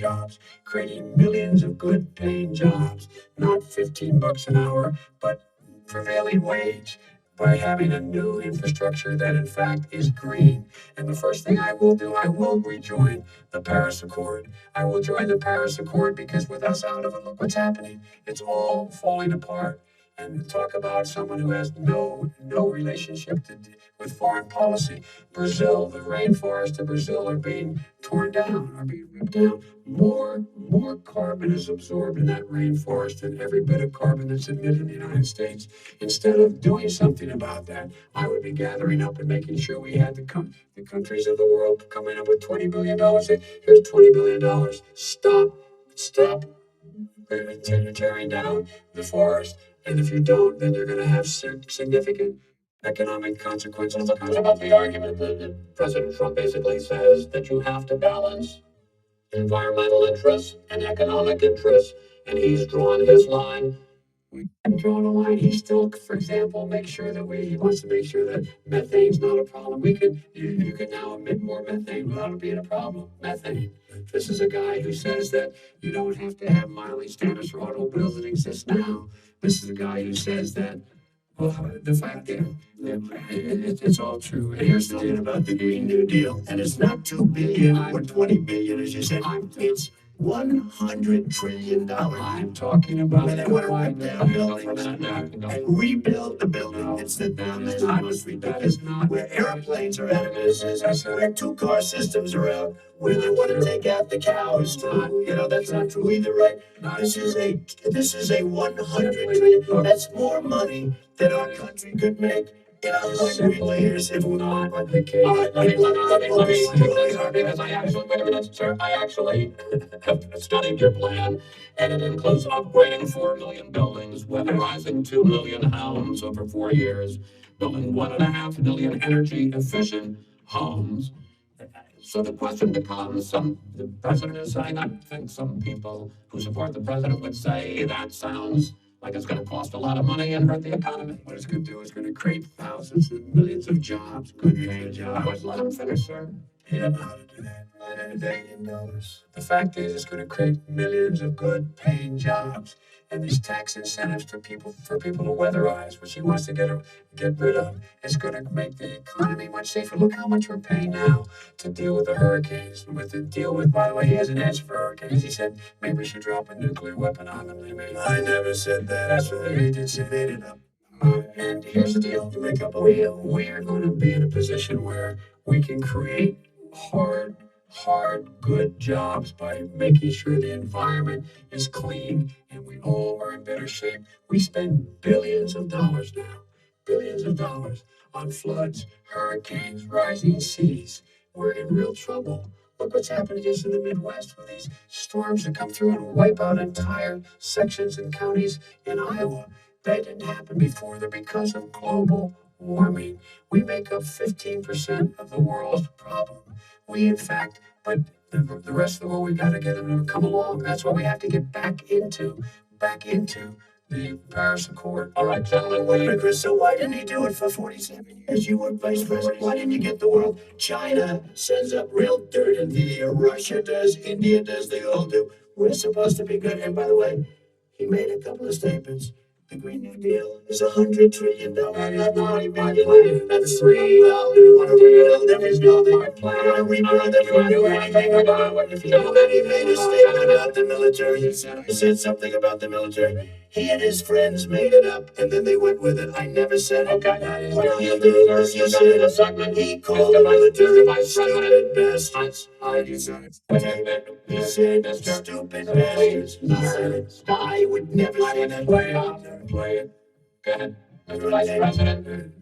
millions of good paying jobs, not $15 an hour, but prevailing wage, by having a new infrastructure that in fact is green. And the first thing I will do, I will rejoin the Paris Accord. I will join the Paris Accord because with us out of it, look what's happening. It's all falling apart. And talk about someone who has no relationship with foreign policy. Brazil, the rainforests of Brazil are being torn down, are being ripped down. More carbon is absorbed in that rainforest than every bit of carbon that's emitted in the United States. Instead of doing something about that, I would be gathering up and making sure we had the countries of the world coming up with $20 billion. Here's $20 billion. Stop tearing down the forest. And if you don't, then you're going to have significant economic consequences. What about the argument that President Trump basically says that you have to balance environmental interests and economic interests, and he's drawn his line? We haven't drawn a line. He still, for example, he wants to make sure that methane's not a problem. You can now emit more methane without it being a problem. Methane. This is a guy who says that you don't have to have mileage standards for automobiles that exist now. This is a guy who says that, well, the fact that it's all true. And here's the deal about the Green New Deal. And it's not $2 billion or $20 billion, as you said. $100 trillion. I'm talking about When they want to rip down buildings No. and rebuild the building. It's the dumbest, most ridiculous. Where airplanes are out of business, where two-car systems are out, where they want to take out the cows too. You know, that's not true either, right? This is a 100 trillion. That's more money than our country could make in 100 years if we Not the case. Because I actually, wait a minute, sir, I actually have studied your plan, and it includes upgrading 4 million buildings, weatherizing 2 million homes over 4 years, building 1.5 million energy efficient homes. So the question becomes, the president is saying, I think some people who support the president would say that sounds like it's going to cost a lot of money and hurt the economy. What it's going to do is going to create thousands and millions of jobs, good paying jobs. Let him finish, sir. Yeah, how to do that? $1 billion. The fact is, it's going to create millions of good paying jobs. And these tax incentives for people to weatherize, which he wants to get rid of, is going to make the economy much safer. Look how much we're paying now to deal with the hurricanes. By the way, he has an answer for hurricanes. He said maybe we should drop a nuclear weapon on them. I never said that. That's what he did. He made it up. And here's the deal: You make up a we're going to be in a position where we can create hard, good jobs by making sure the environment is clean and we all are in better shape. We spend billions of dollars on floods, hurricanes, rising seas. We're in real trouble. Look what's happening just in the Midwest with these storms that come through and wipe out entire sections and counties in Iowa. That didn't happen before. They're because of global warming. We make up 15% of the world's problem. But the rest of the world, we've got to get them to come along. That's why we have to get back into the Paris Accord. All right, gentlemen, Wait a minute, Chris, so why didn't he do it for 47 years? You were vice president. Why didn't you get the world? China sends up real dirt into the air. Russia does. India does. They all do. We're supposed to be good. And by the way, he made a couple of statements. The Green New Deal is $100 trillion. That's not even plan. That's $3. We want to rebuild every building. We want to rebuild if we do anything about it. If you know that he made a statement about the military, he said something about the military. He and his friends made it up, and then they went with it. I never said it. Okay. What he'll do is he said he called the military stupid bastards. He said stupid bastards. He said I would never say that. Play it. Go ahead. Mr. Vice President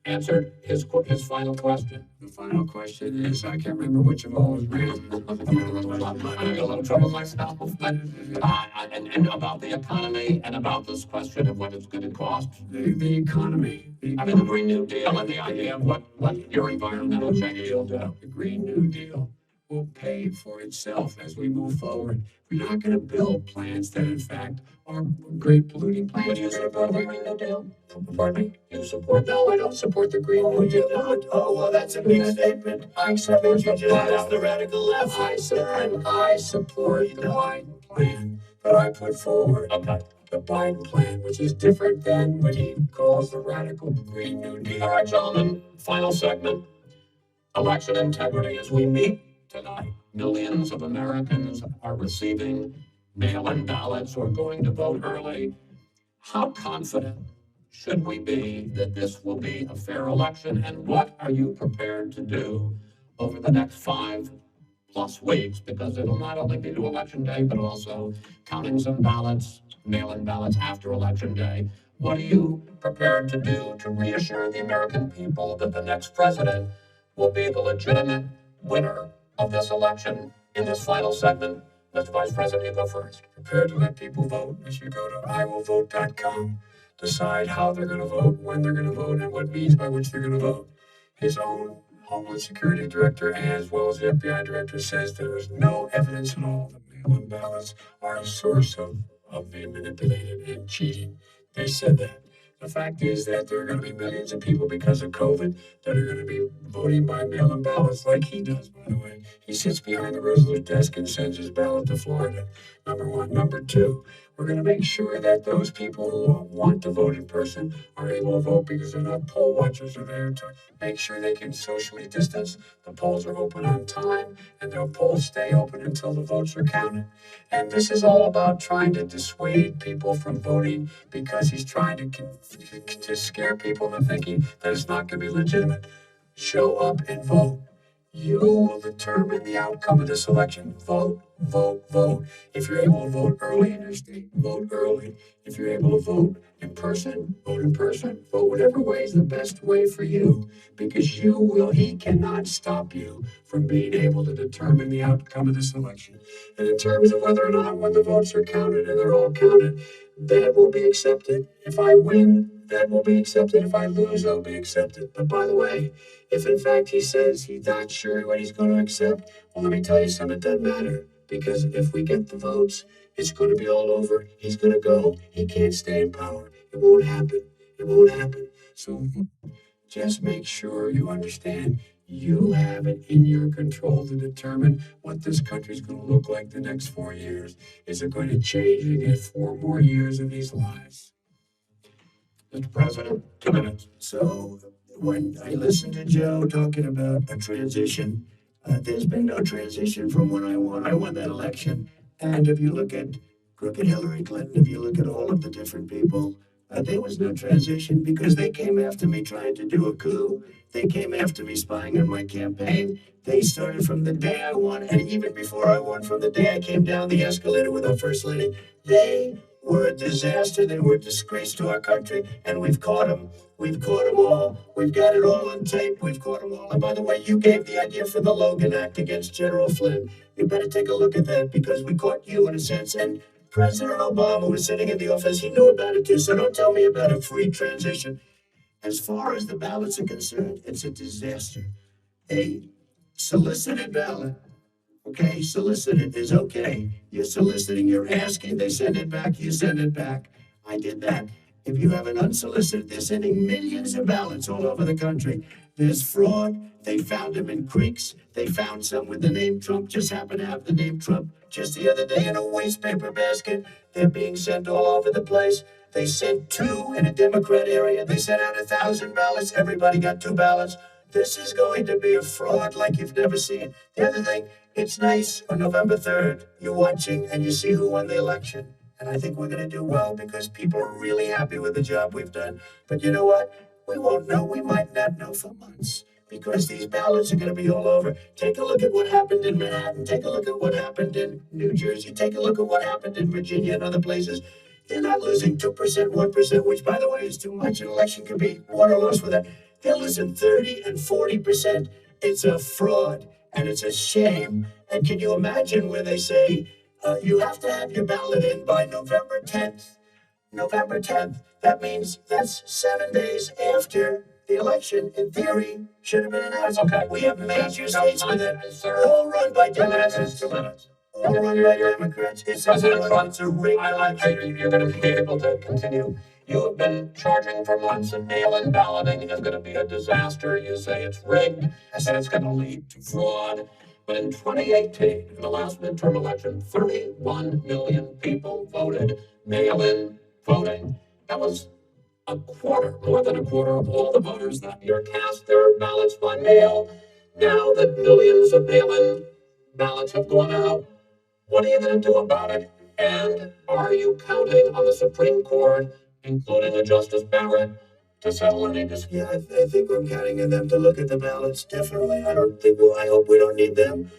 answered his final question. The final question is, I can't remember which of all was raised. I'm in a little trouble myself. But, and about the economy and about this question of what it's going to cost. The economy. I mean, the Green New Deal and the idea of what your environmental change will do. The Green New Deal will pay for itself as we move forward. We're not going to build plants that, in fact, are great polluting plants. Do you support the Green New Deal? Pardon me? You support? No, I don't support the Green New Deal. Oh, well, that's a big statement. I support You just asked the radical left. I support the Biden plan that I put forward. Okay. The Biden plan, which is different than what he calls the radical Green New Deal. All right, gentlemen, final segment. Election integrity as we meet tonight. Millions of Americans are receiving mail-in ballots or going to vote early. How confident should we be that this will be a fair election? And what are you prepared to do over the next 5+ weeks? Because it'll not only be to Election Day, but also counting some ballots, mail-in ballots after Election Day. What are you prepared to do to reassure the American people that the next president will be the legitimate winner of this election? In this final segment, Mr. Vice President, you go first. Prepared to let people vote. You should go to iwillvote.com. Decide how they're going to vote, when they're going to vote, and what means by which they're going to vote. His own Homeland Security Director, as well as the FBI Director, says there is no evidence at all that mail-in ballots are a source of being manipulated and cheating. They said that. The fact is that there are going to be millions of people because of COVID that are going to be voting by mail-in ballots like he does, by the way. He sits behind the Roosevelt desk and sends his ballot to Florida. Number one. Number two, We're going to make sure that those people who want to vote in person are able to vote because enough poll watchers are there to make sure they can socially distance. The polls are open on time, and the polls stay open until the votes are counted. And this is all about trying to dissuade people from voting because he's trying to scare people into thinking that it's not going to be legitimate. Show up and vote. You will determine the outcome of this election. Vote, vote, vote. If you're able to vote early in your state, vote early. If you're able to vote in person, vote in person. Vote whatever way is the best way for you, because he cannot stop you from being able to determine the outcome of this election. And in terms of whether or not when the votes are counted and they're all counted, that will be accepted. If I win, that will be accepted. If I lose, that'll be accepted. But by the way, if in fact he says he's not sure what he's going to accept, well, let me tell you something, it doesn't matter. Because if we get the votes, it's going to be all over. He's going to go. He can't stay in power. It won't happen. It won't happen. So just make sure you understand you have it in your control to determine what this country's going to look like the next 4 years. Is it going to change and get 4 more years of these lies? Mr. President, 2 minutes. So when I listened to Joe talking about a transition, there's been no transition from when I won. I won that election. And if you look at crooked Hillary Clinton, if you look at all of the different people, there was no transition because they came after me trying to do a coup. They came after me spying on my campaign. They started from the day I won, and even before I won, from the day I came down the escalator with our First Lady. They were a disaster. They were a disgrace to our country, and we've caught them. We've caught them all. We've got it all on tape. We've caught them all. And by the way, you gave the idea for the Logan Act against General Flynn. You better take a look at that because we caught you in a sense. And President Obama was sitting in the office. He knew about it too. So don't tell me about a free transition. As far as the ballots are concerned, it's a disaster. A solicited ballot. Okay, solicited is okay. You're soliciting, you're asking, they send it back, you send it back. I did that. If you have an unsolicited, they're sending millions of ballots all over the country. There's fraud. They found them in creeks. They found some with the name Trump, just happened to have the name Trump just the other day in a waste paper basket. They're being sent all over the place. They sent 2 in a Democrat area. They sent out 1,000 ballots. Everybody got 2 ballots. This is going to be a fraud like you've never seen. The other thing, it's nice on November 3rd, you're watching and you see who won the election. And I think we're going to do well because people are really happy with the job we've done. But you know what? We won't know. We might not know for months because these ballots are going to be all over. Take a look at what happened in Manhattan. Take a look at what happened in New Jersey. Take a look at what happened in Virginia and other places. They're not losing 2%, 1%, which, by the way, is too much. An election could be won or lost with that. They're losing 30 and 40%. It's a fraud, and it's a shame. And can you imagine where they say, you have to have your ballot in by November 10th. November 10th. That means that's 7 days after the election. In theory, should have been announced. Okay. We have major states with it. Sir. All run by Democrats. All run by Democrats. It's President Trump, it's a rigged election. you're going to be able to continue. You have been charging for months that mail-in balloting is going to be a disaster. You say it's rigged, and it's going to lead to fraud. But in 2018, in the last midterm election, 31 million people voted mail-in voting. That was a quarter, more than a quarter of all the voters that year cast their ballots by mail. Now that millions of mail-in ballots have gone out, what are you going to do about it? And are you counting on the Supreme Court, including a Justice Barrett, to settle any dispute? Yeah, I think we're counting on them to look at the ballots. Definitely. I hope we don't need them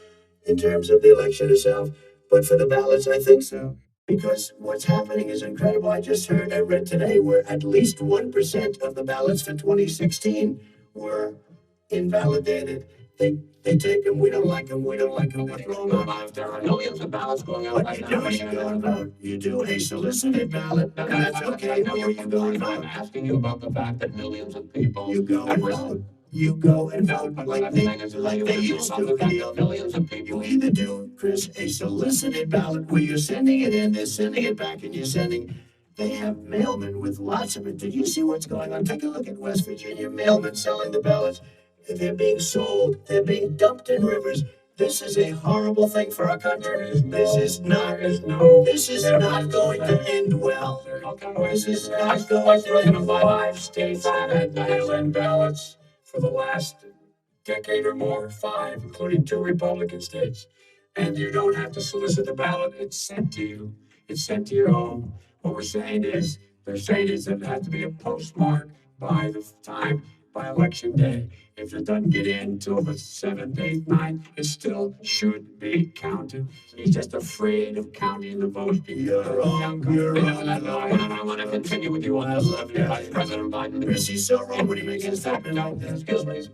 in terms of the election itself. But for the ballots, I think so. Because what's happening is incredible. I read today where at least 1% of the ballots for 2016 were invalidated. They take them, we don't like them, we don't like them. They throw them out. There are millions of ballots going out What right you now. do is you go and vote. You do a solicited ballot, and that's okay. No, You go and I'm vote. asking you about the fact that millions of people. You go and vote. You go and vote like they used to. Millions of people. You either do, Chris, a solicited ballot where you're sending it in, they're sending it back, and you're sending. They have mailmen with lots of it. Did you see what's going on? Take a look at West Virginia. Mailmen selling the ballots. They're being sold. They're being dumped in rivers. This is a horrible thing for our country. This is not going to end well. This is not going to end well. 5 states have had mail-in ballots for the last decade or more, 5, including 2 Republican states. And you don't have to solicit the ballot. It's sent to you. It's sent to your home. What they're saying is that it has to be a postmark by election day. If it doesn't get in till the 7th, 8th, 9th, it still should be counted. He's just afraid of counting the votes because I want to continue with you on this. Vice President Biden. He's so wrong when he makes a statement like that. Excuse me.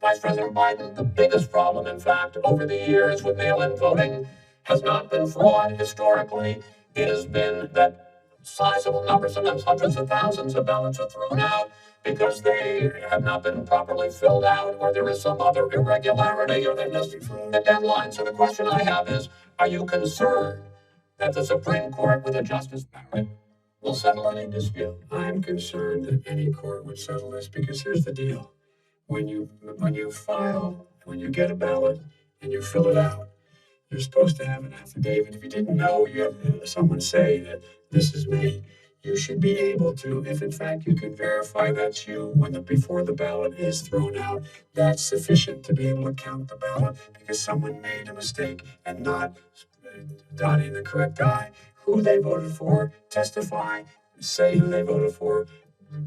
Vice President Biden, the biggest problem, in fact, over the years with mail-in voting has not been fraud historically. It has been that sizable numbers, sometimes hundreds of thousands of ballots are thrown out because they have not been properly filled out, or there is some other irregularity, or they missed the deadline. So the question I have is, are you concerned that the Supreme Court, with a Justice Barrett, will settle any dispute? I'm concerned that any court would settle this because here's the deal. When you get a ballot and you fill it out, you're supposed to have an affidavit. If you didn't know, you have someone say that this is me. You should be able to, if in fact you can verify that's you before the ballot is thrown out, that's sufficient to be able to count the ballot because someone made a mistake and not dotting the correct I. Who they voted for, testify, say who they voted for,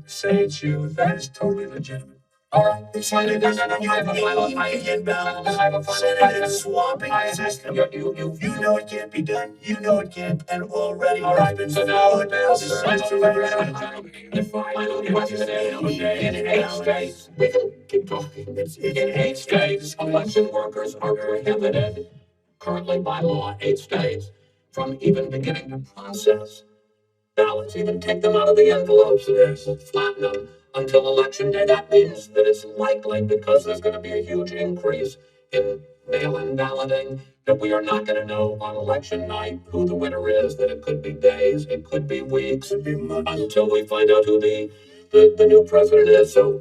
say it's you. That is totally legitimate. All right, Senators swapping the system. You know it can't be done. You know it can't, and already has been flawed. In 8 states, we can keep talking. In 8 states, election workers are prohibited, currently by law, 8 states, from even beginning to process ballots, even take them out of the envelopes and flatten them until election day. That means that it's likely, because there's going to be a huge increase in mail-in balloting, that we are not going to know on election night who the winner is, that it could be days, it could be weeks, it could be months, until we find out who the new president is. So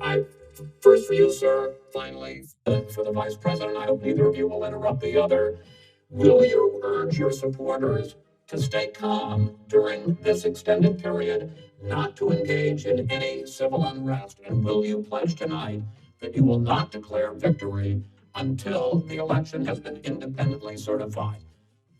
first for you, sir, finally, for the vice president, I hope neither of you will interrupt the other. Will you urge your supporters to stay calm during this extended period, not to engage in any civil unrest? And will you pledge tonight that you will not declare victory until the election has been independently certified?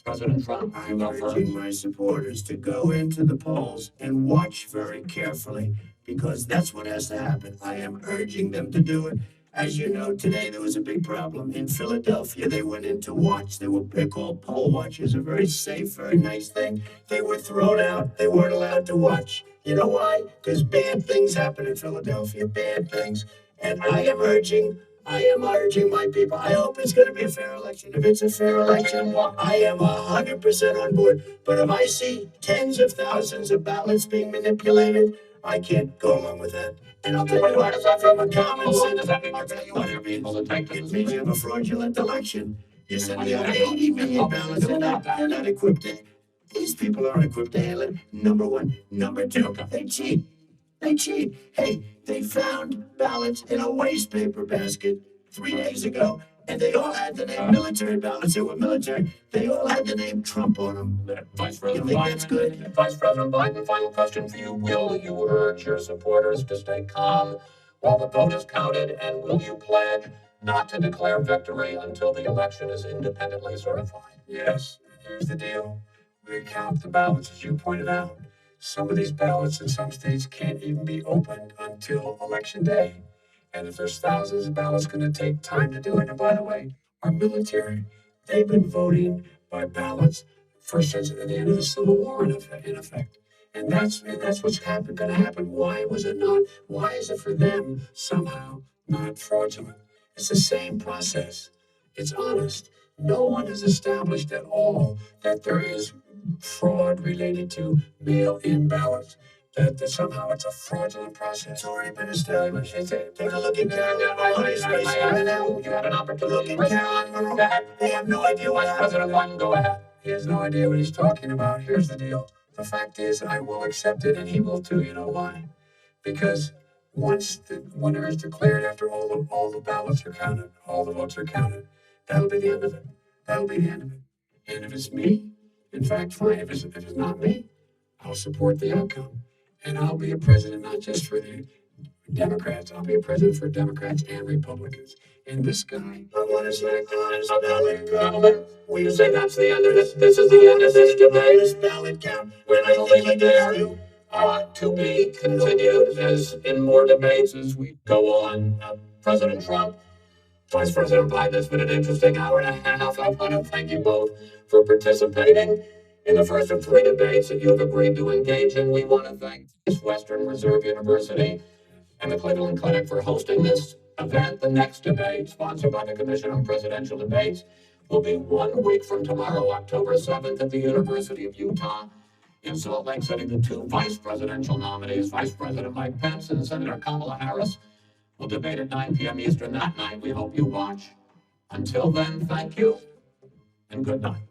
President Trump, you I'm go first. urging my supporters to go into the polls and watch very carefully, because that's what has to happen. I am urging them to do it. As you know, today there was a big problem in Philadelphia. They went in to watch. They're called poll watchers, a very safe, very nice thing. They were thrown out. They weren't allowed to watch. You know why? Because bad things happen in Philadelphia, bad things. And I am urging my people. I hope it's going to be a fair election. If it's a fair election, I am 100% on board. But if I see tens of thousands of ballots being manipulated, I can't go along with that. And I'll tell you what, from a common sense, I'll tell you what it means. It means you have a fraudulent election. You suddenly have 80 million ballots. They're not equipped to. These people aren't equipped to handle it. Number one. Number two, they cheat. Hey, they found ballots in a waste paper basket 3 days ago, and they all had the name military ballots. They were military. They all had the name Trump on them. Vice President You think Biden, that's good? Vice President Biden, final question for you. Will you urge your supporters to stay calm while the vote is counted, and will you pledge not to declare victory until the election is independently certified? Yes, here's the deal. We count the ballots, as you pointed out. Some of these ballots in some states can't even be opened until election day. And if there's thousands of ballots, it's going to take time to do it. And by the way, our military, they've been voting by ballots since the end of the Civil War, in effect. And that's what's going to happen. Why was it not? Why is it for them somehow not fraudulent? It's the same process. It's honest. No one has established at all that there is fraud related to mail-in ballots. That somehow it's a fraudulent process. It's already been established. Take a look at Canada. You have an opportunity. Look at Canada. They have no idea what Vice President Biden, go ahead. He has no idea what he's talking about. Here's the deal. The fact is, I will accept it, and he will too. You know why? Because once the winner is declared, after all the ballots are counted, all the votes are counted, That'll be the end of it. That'll be the end of it. And if it's me, in fact, fine. If it's not me, I'll support the outcome. And I'll be a president not just for the Democrats. I'll be a president for Democrats and Republicans. And this guy, I want to say, Will you say that's the end of this? This is the end of this debate. this ballot count. We're not only there to be continued as in more debates as we go on. President Trump, Vice President Biden, it's been an interesting hour and a half. I want to thank you both for participating in the first of 3 debates that you've agreed to engage in. We want to thank Western Reserve University and the Cleveland Clinic for hosting this event. The next debate, sponsored by the Commission on Presidential Debates, will be 1 week from tomorrow, October 7th, at the University of Utah in Salt Lake City. The 2 vice presidential nominees, Vice President Mike Pence and Senator Kamala Harris, will debate at 9 p.m. Eastern that night. We hope you watch. Until then, thank you and good night.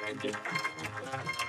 Thank you.